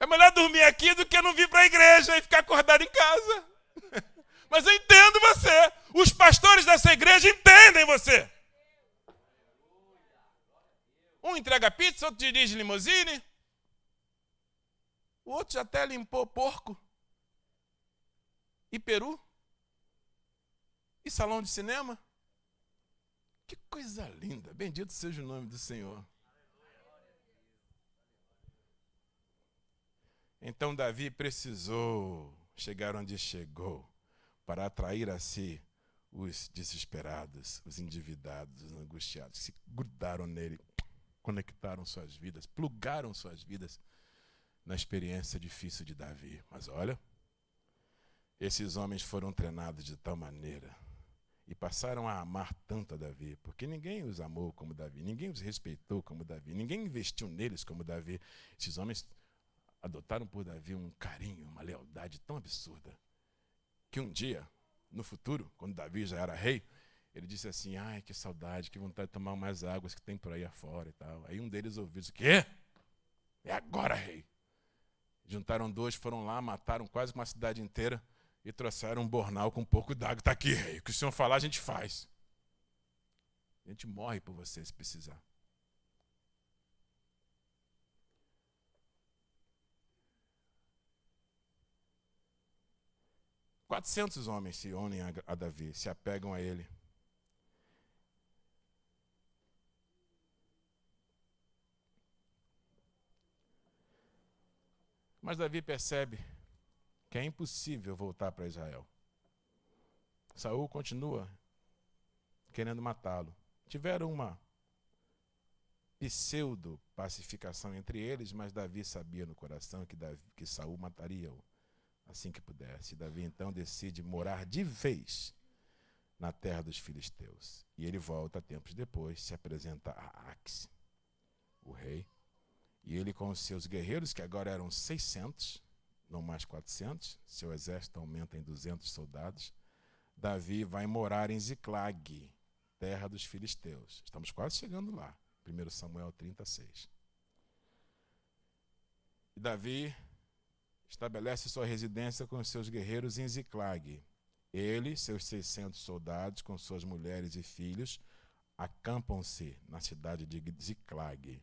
S1: É melhor dormir aqui do que não vir para a igreja e ficar acordado em casa. Mas eu entendo você. Os pastores dessa igreja entendem você. Um entrega pizza, outro dirige limusine. O outro já até limpou porco. E peru. E salão de cinema. Que coisa linda. Bendito seja o nome do Senhor. Então Davi precisou chegar onde chegou para atrair a si os desesperados, os endividados, os angustiados, que se grudaram nele, conectaram suas vidas, plugaram suas vidas na experiência difícil de Davi. Mas olha, esses homens foram treinados de tal maneira e passaram a amar tanto a Davi, porque ninguém os amou como Davi, ninguém os respeitou como Davi, ninguém investiu neles como Davi. Esses homens adotaram por Davi um carinho, uma lealdade tão absurda, que um dia, no futuro, quando Davi já era rei, ele disse assim: ai, que saudade, que vontade de tomar umas águas que tem por aí afora e tal. Aí um deles ouviu isso: quê? É agora, rei. Juntaram 2, foram lá, mataram quase uma cidade inteira e trouxeram um bornal com um pouco d'água. Está aqui, rei, o que o senhor falar a gente faz. A gente morre por você se precisar. Quatrocentos homens se unem a Davi, se apegam a ele. Mas Davi percebe que é impossível voltar para Israel. Saul continua querendo matá-lo. Tiveram uma pseudo-pacificação entre eles, mas Davi sabia no coração que Saul mataria-o assim que pudesse. Davi então decide morar de vez na terra dos filisteus. E ele volta tempos depois, se apresenta a Axe, o rei, e ele com os seus guerreiros, que agora eram 600, não mais 400, seu exército aumenta em 200 soldados. Davi vai morar em Ziclag, terra dos filisteus. Estamos quase chegando lá, 1 Samuel 36. E Davi estabelece sua residência com seus guerreiros em Ziclag. Ele, seus 600 soldados, com suas mulheres e filhos, acampam-se na cidade de Ziclag.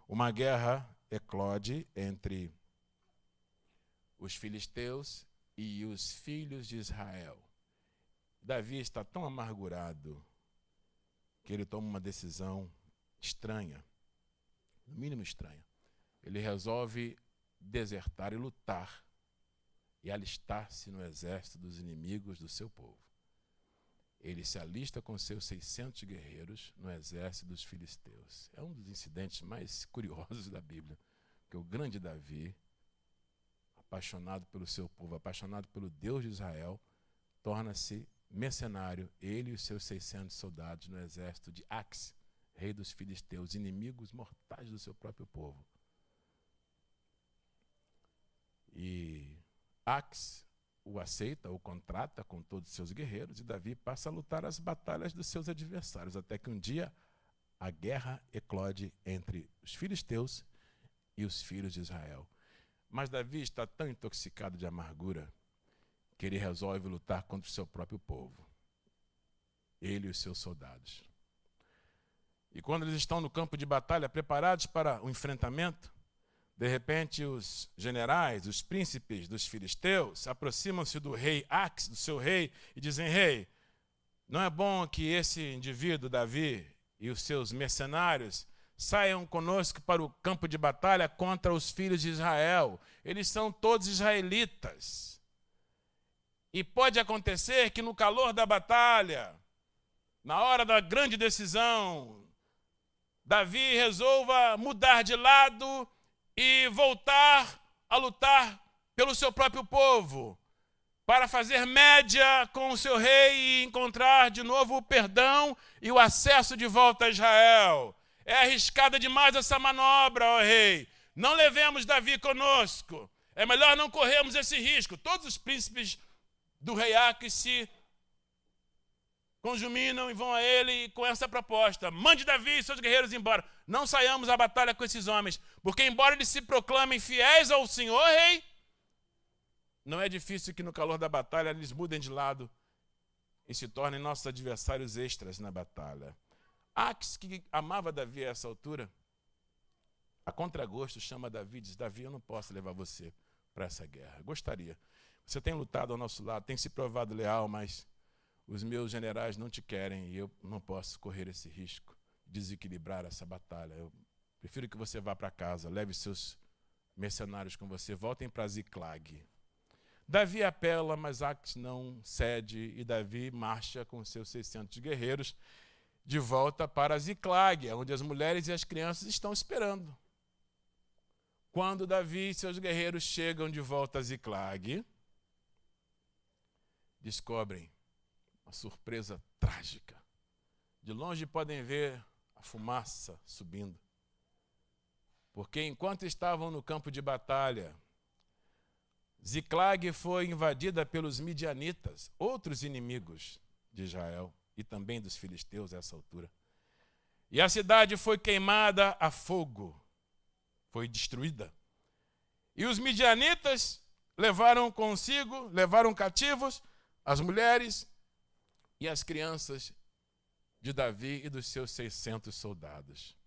S1: Uma guerra eclode entre os filisteus e os filhos de Israel. Davi está tão amargurado que ele toma uma decisão estranha, no mínimo estranha. Ele resolve desertar e lutar e alistar-se no exército dos inimigos do seu povo. Ele se alista com seus 600 guerreiros no exército dos filisteus. É um dos incidentes mais curiosos da Bíblia, porque o grande Davi, apaixonado pelo seu povo, apaixonado pelo Deus de Israel, torna-se mercenário, ele e os seus 600 soldados no exército de Ax, rei dos filisteus, inimigos mortais do seu próprio povo. E Ax o aceita, o contrata com todos os seus guerreiros, e Davi passa a lutar as batalhas dos seus adversários, até que um dia a guerra eclode entre os filisteus e os filhos de Israel. Mas Davi está tão intoxicado de amargura que ele resolve lutar contra o seu próprio povo, ele e os seus soldados. E quando eles estão no campo de batalha, preparados para o enfrentamento, de repente os generais, os príncipes dos filisteus, aproximam-se do rei Ax, do seu rei, e dizem: rei, não é bom que esse indivíduo, Davi, e os seus mercenários saiam conosco para o campo de batalha contra os filhos de Israel. Eles são todos israelitas. E pode acontecer que no calor da batalha, na hora da grande decisão, Davi resolva mudar de lado e voltar a lutar pelo seu próprio povo, para fazer média com o seu rei e encontrar de novo o perdão e o acesso de volta a Israel. É arriscada demais essa manobra, ó rei. Não levemos Davi conosco. É melhor não corrermos esse risco. Todos os príncipes do rei Ax se conjuminam e vão a ele com essa proposta: mande Davi e seus guerreiros embora. Não saiamos à batalha com esses homens, porque embora eles se proclamem fiéis ao Senhor, rei, não é difícil que no calor da batalha eles mudem de lado e se tornem nossos adversários extras na batalha. Ax, que amava Davi a essa altura, a contragosto chama Davi e diz: Davi, eu não posso levar você para essa guerra. Gostaria. Você tem lutado ao nosso lado, tem se provado leal, mas os meus generais não te querem e eu não posso correr esse risco de desequilibrar essa batalha. Eu prefiro que você vá para casa, leve seus mercenários com você, voltem para Ziclag. Davi apela, mas Ax não cede, e Davi marcha com seus 600 guerreiros de volta para Ziclag, onde as mulheres e as crianças estão esperando. Quando Davi e seus guerreiros chegam de volta a Ziclag, descobrem uma surpresa trágica. De longe podem ver a fumaça subindo, porque enquanto estavam no campo de batalha, Ziclag foi invadida pelos midianitas, outros inimigos de Israel e também dos filisteus a essa altura. E a cidade foi queimada a fogo, foi destruída. E os midianitas levaram cativos as mulheres e as crianças de Davi e dos seus 600 soldados.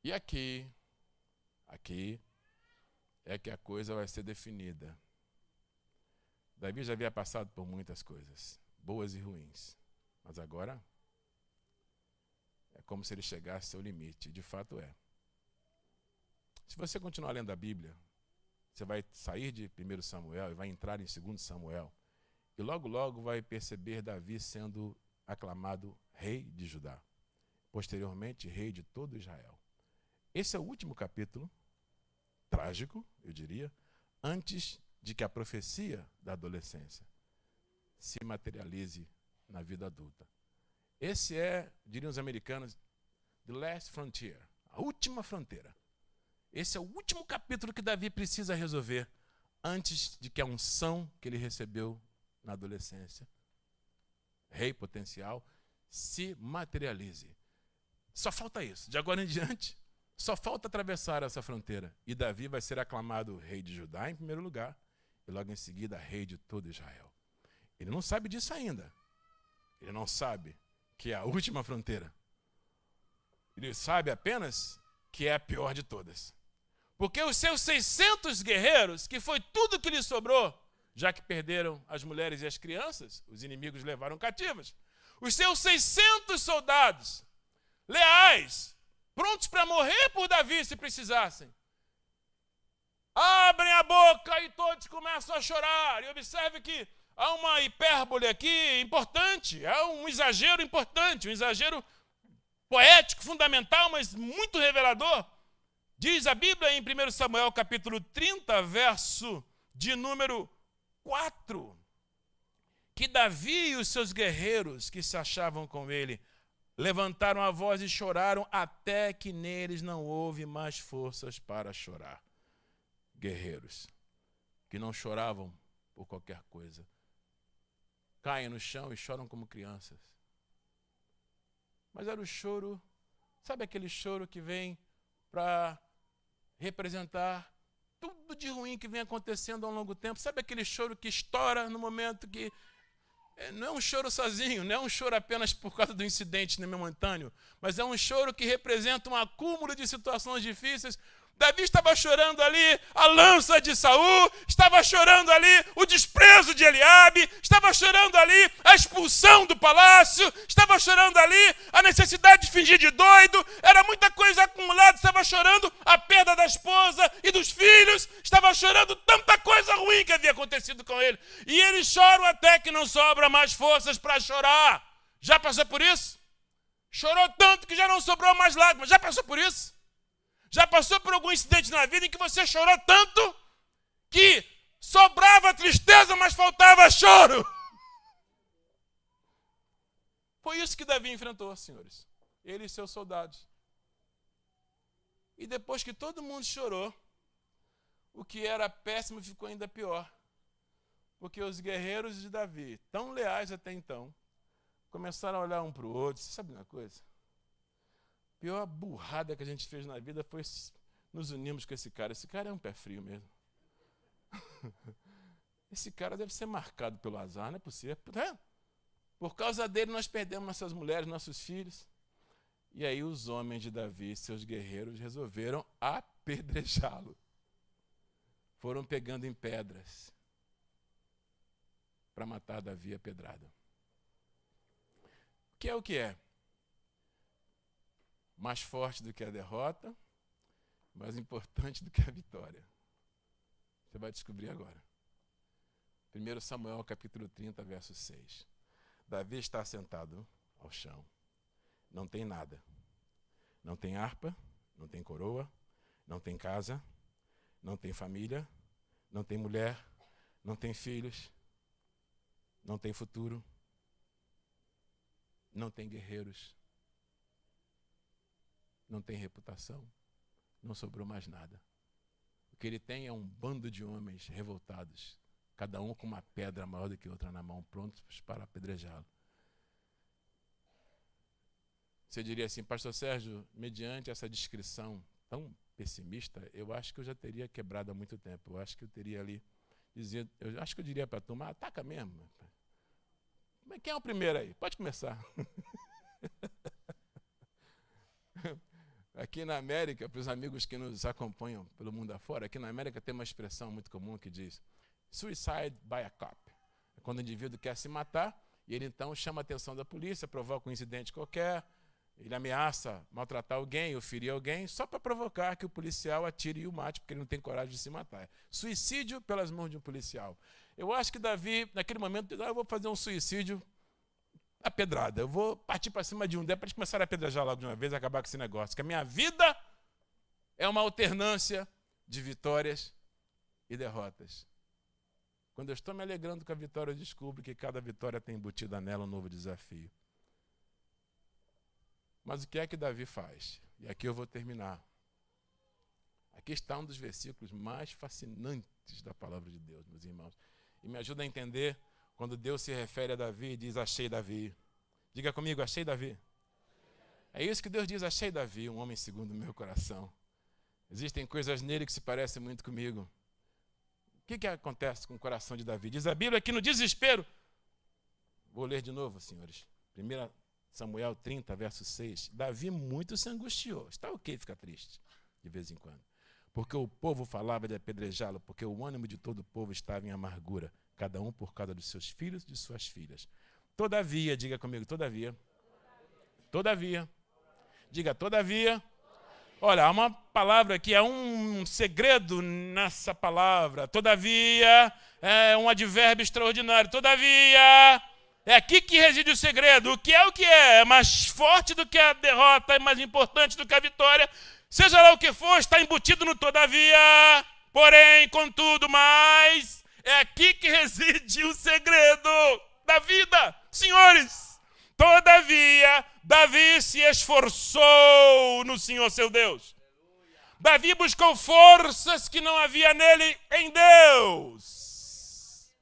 S1: E aqui é que a coisa vai ser definida. Davi já havia passado por muitas coisas, boas e ruins, mas agora é como se ele chegasse ao limite, de fato é. Se você continuar lendo a Bíblia, você vai sair de 1 Samuel e vai entrar em 2 Samuel, e logo, logo vai perceber Davi sendo aclamado rei de Judá, posteriormente rei de todo Israel. Esse é o último capítulo, trágico, eu diria, antes de que a profecia da adolescência se materialize na vida adulta. Esse é, diriam os americanos, the last frontier, a última fronteira. Esse é o último capítulo que Davi precisa resolver antes de que a unção que ele recebeu na adolescência, rei potencial, se materialize. Só falta isso. De agora em diante, só falta atravessar essa fronteira. E Davi vai ser aclamado rei de Judá em primeiro lugar, e logo em seguida rei de todo Israel. Ele não sabe disso ainda. Ele não sabe que é a última fronteira. Ele sabe apenas que é a pior de todas. Porque os seus 600 guerreiros, que foi tudo que lhes sobrou, já que perderam as mulheres e as crianças, os inimigos levaram cativas, os seus 600 soldados, leais, prontos para morrer por Davi se precisassem, abrem a boca e todos começam a chorar. E observe que há uma hipérbole aqui importante, há um exagero importante, um exagero poético, fundamental, mas muito revelador. Diz a Bíblia em 1 Samuel capítulo 30, verso de número 4. que Davi e os seus guerreiros que se achavam com ele levantaram a voz e choraram até que neles não houve mais forças para chorar. Guerreiros que não choravam por qualquer coisa, caem no chão e choram como crianças. Mas era o choro, sabe aquele choro que vem para representar tudo de ruim que vem acontecendo ao longo do tempo? Sabe aquele choro que estoura no momento que não é um choro sozinho, não é um choro apenas por causa do incidente momentâneo, mas é um choro que representa um acúmulo de situações difíceis. Davi estava chorando ali a lança de Saul, estava chorando ali o desprezo de Eliabe, estava chorando ali a expulsão do palácio, estava chorando ali a necessidade de fingir de doido, era muita coisa acumulada, estava chorando a perda da esposa e dos filhos, estava chorando tanta coisa ruim que havia acontecido com ele. E eles choram até que não sobra mais forças para chorar. Já passou por isso? Chorou tanto que já não sobrou mais lágrimas. Já passou por isso? Já passou por algum incidente na vida em que você chorou tanto que sobrava tristeza, mas faltava choro? Foi isso que Davi enfrentou, senhores. Ele e seus soldados. E depois que todo mundo chorou, o que era péssimo ficou ainda pior. Porque os guerreiros de Davi, tão leais até então, começaram a olhar um para o outro. Você sabe uma coisa? A pior burrada que a gente fez na vida foi nos unirmos com esse cara. Esse cara é um pé frio mesmo. Esse cara deve ser marcado pelo azar, não é possível. Por causa dele nós perdemos nossas mulheres, nossos filhos. E aí os homens de Davi, seus guerreiros, resolveram apedrejá-lo. Foram pegando em pedras para matar Davi a pedrada. O que é? Mais forte do que a derrota, mais importante do que a vitória. Você vai descobrir agora. 1 Samuel, capítulo 30, verso 6. Davi está sentado ao chão. Não tem nada. Não tem harpa, não tem coroa, não tem casa, não tem família, não tem mulher, não tem filhos, não tem futuro, não tem guerreiros, não tem reputação, não sobrou mais nada. O que ele tem é um bando de homens revoltados, cada um com uma pedra maior do que outra na mão, prontos para apedrejá-lo. Você diria assim, pastor Sérgio, mediante essa descrição tão pessimista, eu acho que eu já teria quebrado há muito tempo. Eu acho que eu teria ali, eu acho que eu diria para a turma, ataca mesmo. Mas quem é o primeiro aí? Pode começar. Aqui na América, para os amigos que nos acompanham pelo mundo afora, aqui na América tem uma expressão muito comum que diz suicide by a cop. É quando o indivíduo quer se matar e ele então chama a atenção da polícia, provoca um incidente qualquer, ele ameaça maltratar alguém ou ferir alguém só para provocar que o policial atire e o mate, porque ele não tem coragem de se matar. Suicídio pelas mãos de um policial. Eu acho que Davi, naquele momento, eu vou fazer um suicídio a pedrada. Eu vou partir para cima de um deles para eles começarem a apedrejar logo de uma vez e acabar com esse negócio. Que a minha vida é uma alternância de vitórias e derrotas. Quando eu estou me alegrando com a vitória, eu descubro que cada vitória tem embutida nela um novo desafio. Mas o que é que Davi faz? E aqui eu vou terminar. Aqui está um dos versículos mais fascinantes da palavra de Deus, meus irmãos. E me ajuda a entender quando Deus se refere a Davi e diz, achei Davi. Diga comigo, achei Davi. É isso que Deus diz, achei Davi, um homem segundo o meu coração. Existem coisas nele que se parecem muito comigo. O que acontece com o coração de Davi? Diz a Bíblia que no desespero, vou ler de novo, senhores. 1 Samuel 30, verso 6. Davi muito se angustiou. Está ok ficar triste, de vez em quando. Porque o povo falava de apedrejá-lo, porque o ânimo de todo o povo estava em amargura, cada um por causa dos seus filhos e de suas filhas. Todavia, diga comigo, todavia. Todavia. Diga, todavia. Olha, há uma palavra aqui, há um segredo nessa palavra. Todavia, é um advérbio extraordinário. Todavia, é aqui que reside o segredo. O que é? É mais forte do que a derrota, é mais importante do que a vitória. Seja lá o que for, está embutido no todavia. Porém, contudo, mas, é aqui que reside o segredo. da vida. Senhores, todavia, Davi se esforçou no Senhor seu Deus. Davi buscou forças que não havia nele em Deus.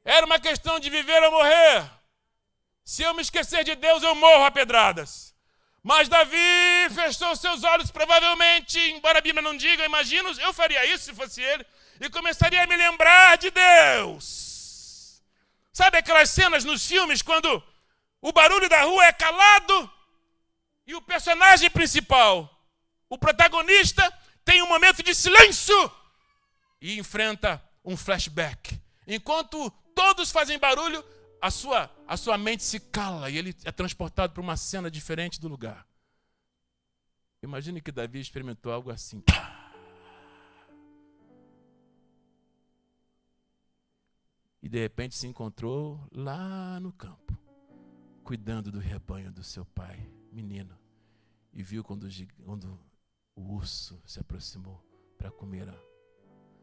S1: Era uma questão de viver ou morrer. Se eu me esquecer de Deus, eu morro a pedradas. Mas Davi fechou seus olhos, provavelmente, embora a Bíblia não diga, eu imagino, eu faria isso se fosse ele, e começaria a me lembrar de Deus. Sabe aquelas cenas nos filmes quando o barulho da rua é calado e o personagem principal, o protagonista, tem um momento de silêncio e enfrenta um flashback. Enquanto todos fazem barulho, a sua mente se cala e ele é transportado para uma cena diferente do lugar. Imagine que Davi experimentou algo assim. E de repente se encontrou lá no campo, cuidando do rebanho do seu pai, menino. E viu quando o urso se aproximou para comer a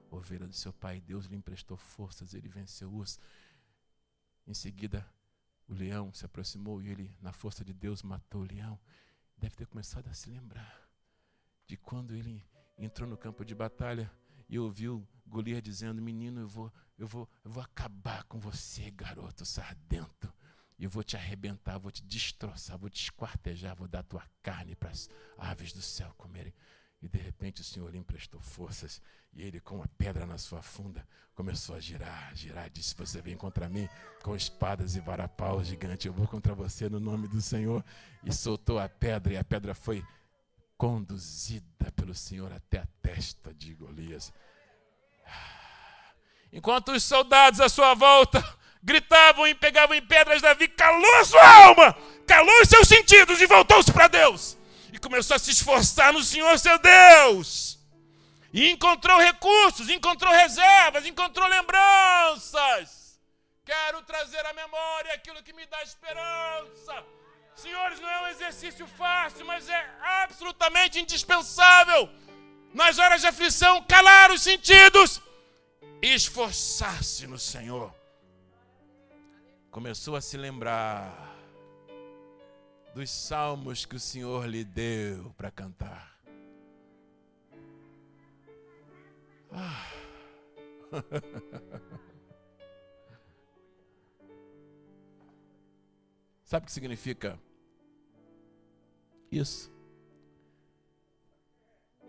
S1: ovelha do seu pai. Deus lhe emprestou forças, ele venceu o urso. Em seguida, o leão se aproximou e ele, na força de Deus, matou o leão. Deve ter começado a se lembrar de quando ele entrou no campo de batalha e ouviu Golias dizendo: menino, eu vou acabar com você, garoto sardento. E eu vou te arrebentar, vou te destroçar, vou te esquartejar, vou dar tua carne para as aves do céu comerem. E de repente o Senhor lhe emprestou forças e ele, com uma pedra na sua funda, começou a girar, e disse: você vem contra mim com espadas e varapaus gigante, eu vou contra você no nome do Senhor. E soltou a pedra, e a pedra foi conduzida pelo Senhor até a testa de Golias. Enquanto os soldados à sua volta gritavam e pegavam em pedras, Davi calou a sua alma, calou os seus sentidos e voltou-se para Deus. E começou a se esforçar no Senhor seu Deus. E encontrou recursos, encontrou reservas, encontrou lembranças. Quero trazer à memória aquilo que me dá esperança. Senhores, não é um exercício fácil, mas é absolutamente indispensável. Nas horas de aflição, calar os sentidos e esforçar-se no Senhor. Começou a se lembrar dos salmos que o Senhor lhe deu para cantar. Sabe o que significa isso?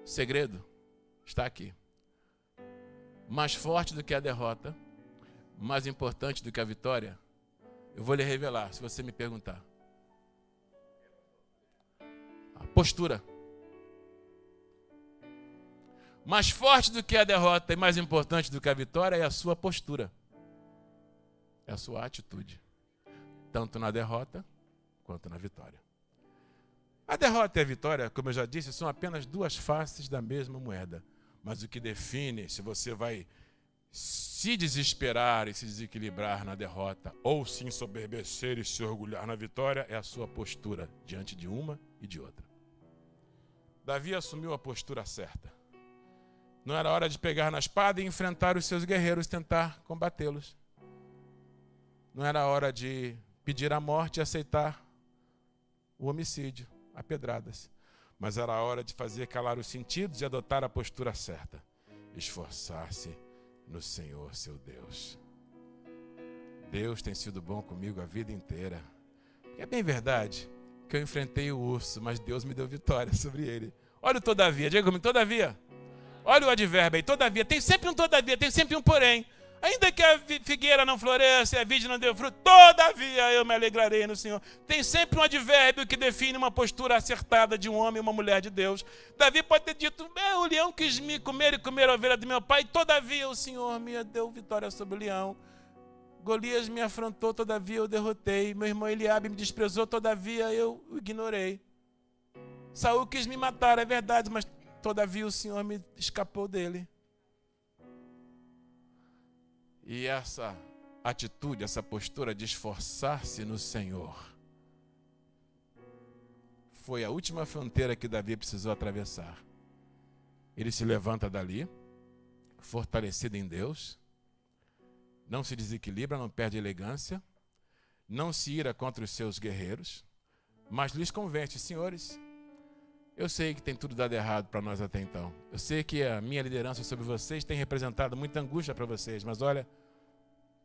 S1: O segredo está aqui. Mais forte do que a derrota, mais importante do que a vitória, eu vou lhe revelar, se você me perguntar. A postura. Mais forte do que a derrota e mais importante do que a vitória é a sua postura. É a sua atitude. Tanto na derrota quanto na vitória. A derrota e a vitória, como eu já disse, são apenas duas faces da mesma moeda. Mas o que define se você vai se desesperar e se desequilibrar na derrota ou se ensoberbecer e se orgulhar na vitória é a sua postura diante de uma e de outra. Davi assumiu a postura certa. Não era hora de pegar na espada e enfrentar os seus guerreiros e tentar combatê-los. Não era hora de pedir a morte e aceitar o homicídio, a pedradas. Mas era hora de fazer calar os sentidos e adotar a postura certa. Esforçar-se no Senhor, seu Deus. Deus tem sido bom comigo a vida inteira. É bem verdade que eu enfrentei o urso, mas Deus me deu vitória sobre ele. Olha o todavia, diga comigo, todavia. Olha o advérbio aí, todavia. Tem sempre um todavia, tem sempre um porém. Ainda que a figueira não floresça e a vide não dê fruto, todavia eu me alegrarei no Senhor. Tem sempre um advérbio que define uma postura acertada de um homem e uma mulher de Deus. Davi pode ter dito: o leão quis me comer e comer a ovelha do meu pai, todavia o Senhor me deu vitória sobre o leão. Golias me afrontou, todavia eu derrotei. Meu irmão Eliabe me desprezou, todavia eu o ignorei. Saul quis me matar, é verdade, mas todavia o Senhor me escapou dele. E essa atitude, essa postura de esforçar-se no Senhor foi a última fronteira que Davi precisou atravessar. Ele se levanta dali, fortalecido em Deus, não se desequilibra, não perde elegância, não se ira contra os seus guerreiros, mas lhes convence: senhores, eu sei que tem tudo dado errado para nós até então. Eu sei que a minha liderança sobre vocês tem representado muita angústia para vocês, mas olha,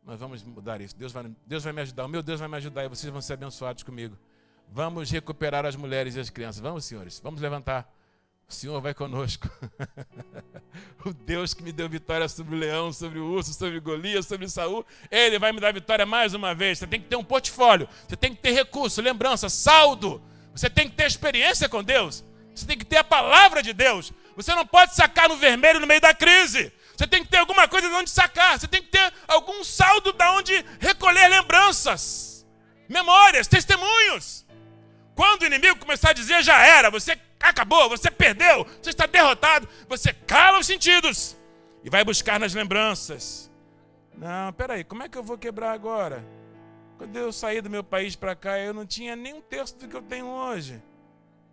S1: nós vamos mudar isso. Deus vai me ajudar, o meu Deus vai me ajudar e vocês vão ser abençoados comigo. Vamos recuperar as mulheres e as crianças. Vamos, senhores, vamos levantar. O Senhor vai conosco. O Deus que me deu vitória sobre o leão, sobre o urso, sobre Golias, sobre Saul, Ele vai me dar vitória mais uma vez. Você tem que ter um portfólio, você tem que ter recurso, lembrança, saldo. Você tem que ter experiência com Deus. Você tem que ter a palavra de Deus. Você não pode sacar no vermelho no meio da crise. Você tem que ter alguma coisa de onde sacar. Você tem que ter algum saldo de onde recolher lembranças, memórias, testemunhos. Quando o inimigo começar a dizer, já era, você acabou, você perdeu, você está derrotado, você cala os sentidos e vai buscar nas lembranças. Não, peraí, como é que eu vou quebrar agora? Quando eu saí do meu país para cá, eu não tinha nem um terço do que eu tenho hoje.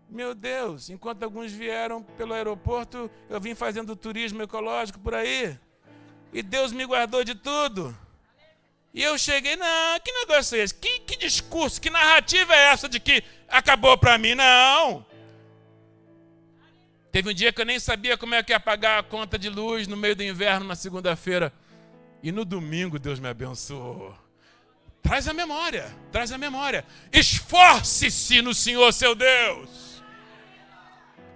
S1: Meu Deus, enquanto alguns vieram pelo aeroporto, eu vim fazendo turismo ecológico por aí. E Deus me guardou de tudo. E eu cheguei, não, que negócio é esse? Que discurso, que narrativa é essa de que acabou para mim? Não. Teve um dia que eu nem sabia como é que ia pagar a conta de luz no meio do inverno, na segunda-feira. E no domingo Deus me abençoou. Traz a memória, traz a memória. Esforce-se no Senhor, seu Deus.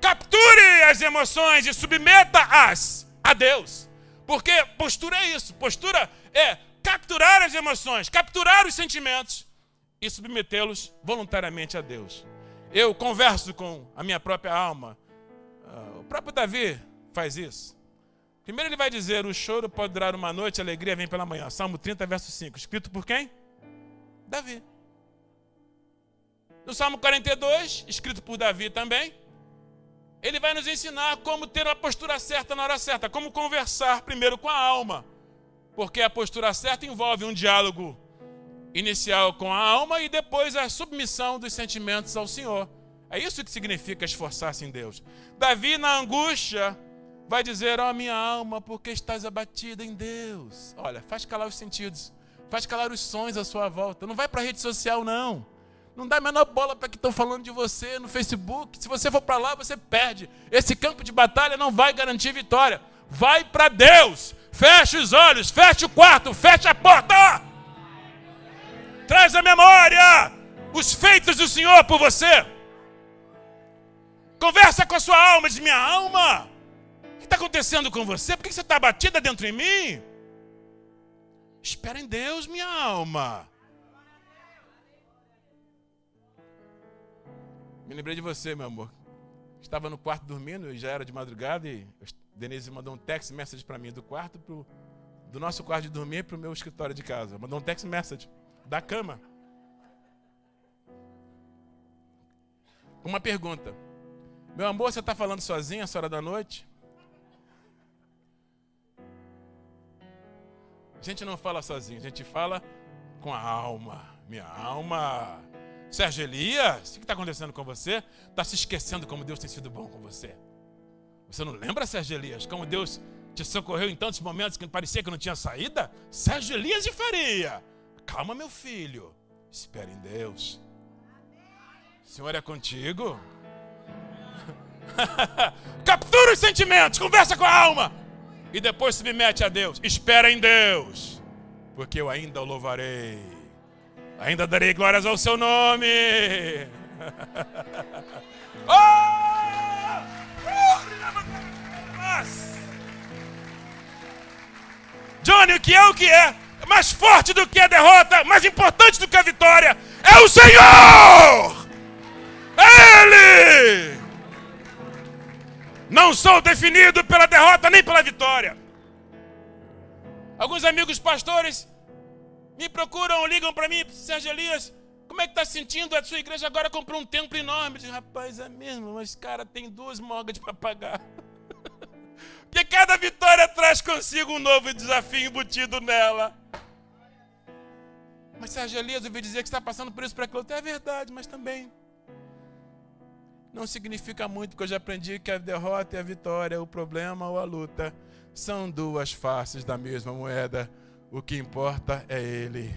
S1: Capture as emoções e submeta-as a Deus. Porque postura é isso. Postura é capturar as emoções, capturar os sentimentos e submetê-los voluntariamente a Deus. Eu converso com a minha própria alma. O próprio Davi faz isso. Primeiro ele vai dizer, o choro pode durar uma noite, a alegria vem pela manhã. Salmo 30, verso 5. Escrito por quem? Davi. No Salmo 42, escrito por Davi também, ele vai nos ensinar como ter a postura certa na hora certa, como conversar primeiro com a alma. Porque a postura certa envolve um diálogo inicial com a alma e depois a submissão dos sentimentos ao Senhor. É isso que significa esforçar-se em Deus. Davi, na angústia, vai dizer, ó minha alma, por que estás abatida em Deus? Olha, faz calar os sentidos, faz calar os sonhos à sua volta. Não vai para a rede social, não. Não dá a menor bola para que estão falando de você no Facebook. Se você for para lá, você perde. Esse campo de batalha não vai garantir vitória. Vai para Deus. Feche os olhos, feche o quarto, feche a porta. Traz a memória os feitos do Senhor por você. Conversa com a sua alma, diz, minha alma, o que está acontecendo com você? Por que você está abatida dentro de mim? Espera em Deus, minha alma. Me lembrei de você, meu amor. Estava no quarto dormindo, já era de madrugada, e Denise mandou um text message para mim do quarto, do nosso quarto de dormir para o meu escritório de casa. Mandou um text message da cama. Uma pergunta. Meu amor, você está falando sozinho essa hora da noite? A gente não fala sozinho, a gente fala com a alma. Minha alma. Sérgio Elias, o que está acontecendo com você? Está se esquecendo como Deus tem sido bom com você. Você não lembra, Sérgio Elias, como Deus te socorreu em tantos momentos que parecia que não tinha saída? Sérgio Elias de Faria. Calma, meu filho. Espere em Deus. O Senhor é contigo. Captura os sentimentos, conversa com a alma. E depois submete a Deus. Espera em Deus, porque eu ainda o louvarei. Ainda darei glórias ao seu nome. Johnny, o que é? Mais forte do que a derrota, mais importante do que a vitória, é o Senhor! É Ele! Não sou definido pela derrota nem pela vitória. Alguns amigos pastores me procuram, ligam para mim, Sérgio Elias, como é que está sentindo? A sua igreja agora comprou um templo enorme. Eu digo, rapaz, é mesmo, mas cara, tem 2 mortgages para pagar. Porque cada vitória traz consigo um novo desafio embutido nela. Mas Sérgio Elias, eu ouvi dizer que está passando por isso para aquilo. É verdade, mas também não significa muito, porque eu já aprendi que a derrota e a vitória, o problema ou a luta, são 2 faces da mesma moeda. O que importa é Ele.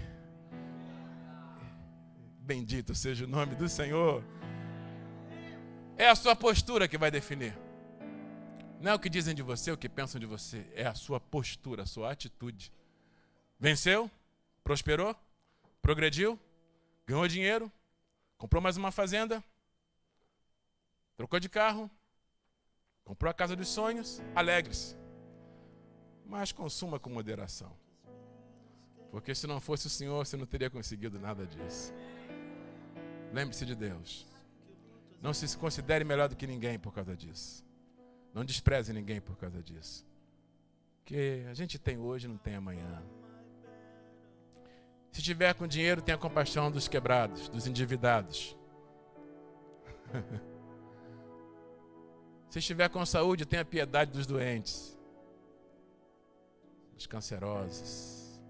S1: Bendito seja o nome do Senhor. É a sua postura que vai definir. Não é o que dizem de você, o que pensam de você. É a sua postura, a sua atitude. Venceu? Prosperou? Progrediu? Ganhou dinheiro? Comprou mais uma fazenda? Trocou de carro? Comprou a casa dos sonhos? Alegre-se. Mas consuma com moderação. Porque se não fosse o Senhor, você não teria conseguido nada disso. Lembre-se de Deus. Não se considere melhor do que ninguém por causa disso. Não despreze ninguém por causa disso. Porque a gente tem hoje, não tem amanhã. Se tiver com dinheiro, tenha compaixão dos quebrados, dos endividados. Se estiver com saúde, tenha piedade dos doentes, dos cancerosos.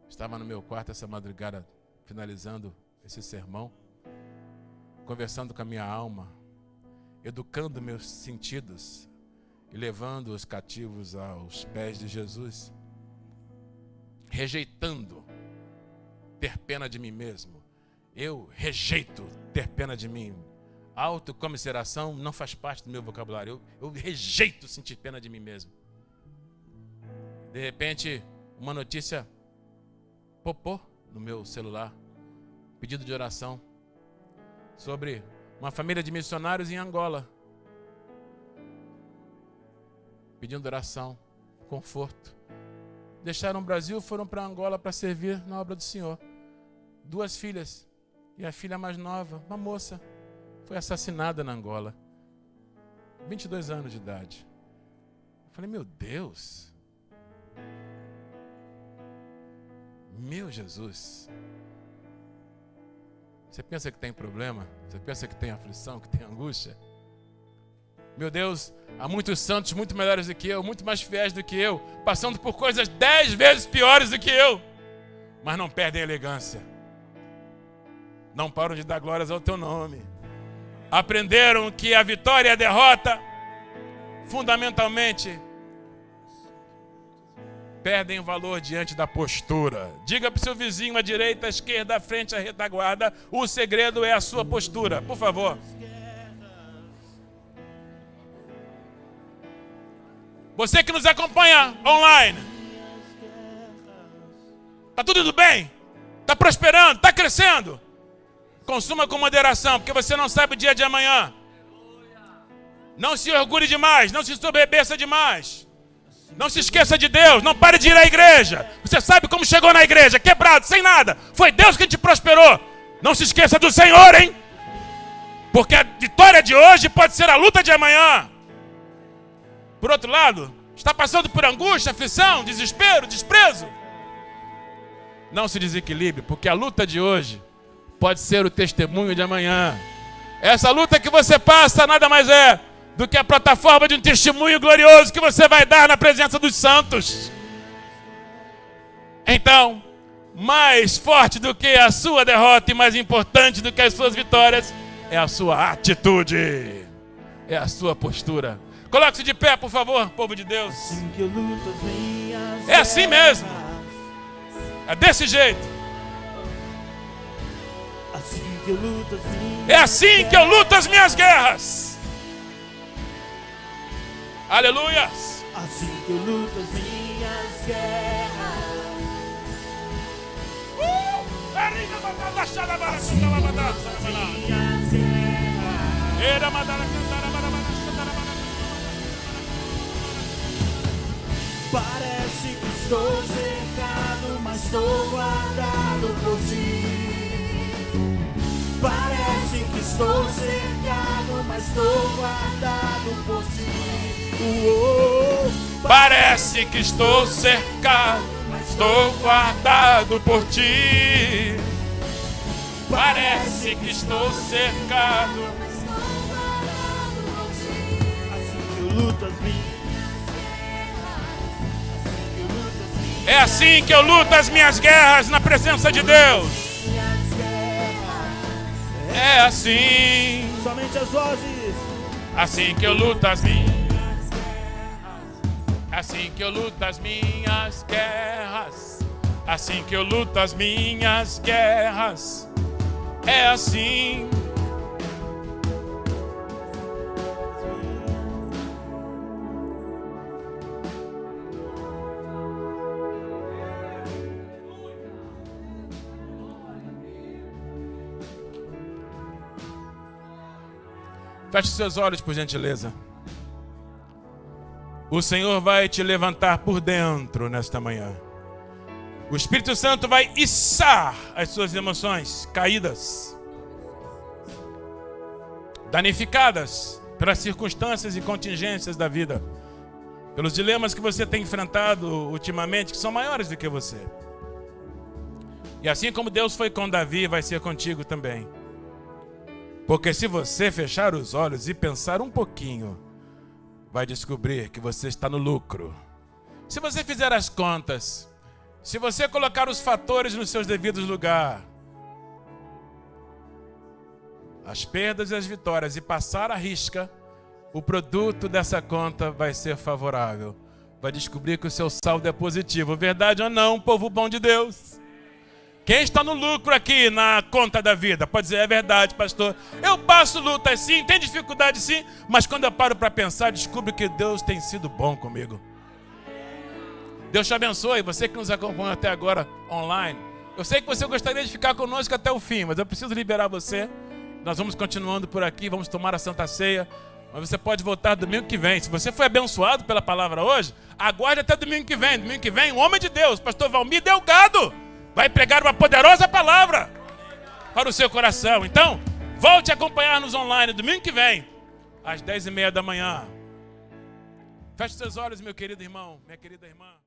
S1: Estava no meu quarto essa madrugada, finalizando esse sermão, conversando com a minha alma, educando meus sentidos e levando os cativos aos pés de Jesus, rejeitando ter pena de mim mesmo. Eu rejeito ter pena de mim. Autocomiseração não faz parte do meu vocabulário. Eu rejeito sentir pena de mim mesmo. De repente, uma notícia popô no meu celular, pedido de oração sobre uma família de missionários em Angola, pedindo oração, conforto. Deixaram o Brasil, foram para Angola para servir na obra do Senhor. 2 filhas, e a filha mais nova, uma moça, foi assassinada na Angola. 22 anos de idade. Eu falei, meu Deus. Meu Jesus. Você pensa que tem problema? Você pensa que tem aflição, que tem angústia? Meu Deus, há muitos santos muito melhores do que eu, muito mais fiéis do que eu, passando por coisas 10 vezes piores do que eu, mas não perdem a elegância. Não param de dar glórias ao teu nome. Aprenderam que a vitória e a derrota, fundamentalmente, perdem valor diante da postura. Diga para o seu vizinho à direita, à esquerda, à frente, à retaguarda, o segredo é a sua postura, por favor. Você que nos acompanha online, está tudo bem? Está prosperando? Está crescendo? Consuma com moderação, porque você não sabe o dia de amanhã. Não se orgulhe demais, não se soberbeça demais. Não se esqueça de Deus, não pare de ir à igreja. Você sabe como chegou na igreja, quebrado, sem nada. Foi Deus que te prosperou. Não se esqueça do Senhor, hein? Porque a vitória de hoje pode ser a luta de amanhã. Por outro lado, está passando por angústia, aflição, desespero, desprezo. Não se desequilibre, porque a luta de hoje pode ser o testemunho de amanhã. Essa luta que você passa nada mais é do que a plataforma de um testemunho glorioso que você vai dar na presença dos santos. Então, mais forte do que a sua derrota e mais importante do que as suas vitórias é a sua atitude, é a sua postura. Coloque-se de pé, por favor, povo de Deus. É assim mesmo. É desse jeito. É assim que eu luto as minhas guerras. Aleluias.
S2: Assim que eu luto as minhas guerras. Assim que eu luto as minhas guerras. Parece que estou cercado, mas estou guardado por ti. Parece que estou cercado, mas estou guardado por ti.
S1: Parece que estou cercado, mas estou guardado por ti. Parece que estou cercado, mas estou guardado por ti.
S2: Assim que eu luto as minhas.
S1: É assim que eu luto as minhas guerras na presença de Deus. É assim.
S2: Somente as vozes.
S1: Assim que eu luto as minhas guerras. assim que eu luto as minhas guerras, assim que eu luto as minhas guerras, é assim. Feche seus olhos, por gentileza. O Senhor vai te levantar por dentro nesta manhã. O Espírito Santo vai içar as suas emoções caídas, danificadas pelas circunstâncias e contingências da vida, pelos dilemas que você tem enfrentado ultimamente, que são maiores do que você. E assim como Deus foi com Davi, vai ser contigo também. Porque se você fechar os olhos e pensar um pouquinho, vai descobrir que você está no lucro. Se você fizer as contas, se você colocar os fatores nos seus devidos lugares, as perdas e as vitórias, e passar a risca, o produto dessa conta vai ser favorável. Vai descobrir que o seu saldo é positivo. Verdade ou não, povo bom de Deus? Quem está no lucro aqui na conta da vida? Pode dizer, é verdade, pastor. Eu passo lutas sim, tem dificuldade sim, mas quando eu paro para pensar, descubro que Deus tem sido bom comigo. Deus te abençoe, você que nos acompanha até agora online. Eu sei que você gostaria de ficar conosco até o fim, mas eu preciso liberar você. Nós vamos continuando por aqui, vamos tomar a Santa Ceia. Mas você pode voltar domingo que vem. Se você foi abençoado pela palavra hoje, aguarde até domingo que vem. Domingo que vem, um homem de Deus, pastor Valmir Delgado, vai pregar uma poderosa palavra para o seu coração. Então, volte a acompanhar-nos online domingo que vem, às 10h30 da manhã. Feche seus olhos, meu querido irmão, minha querida irmã.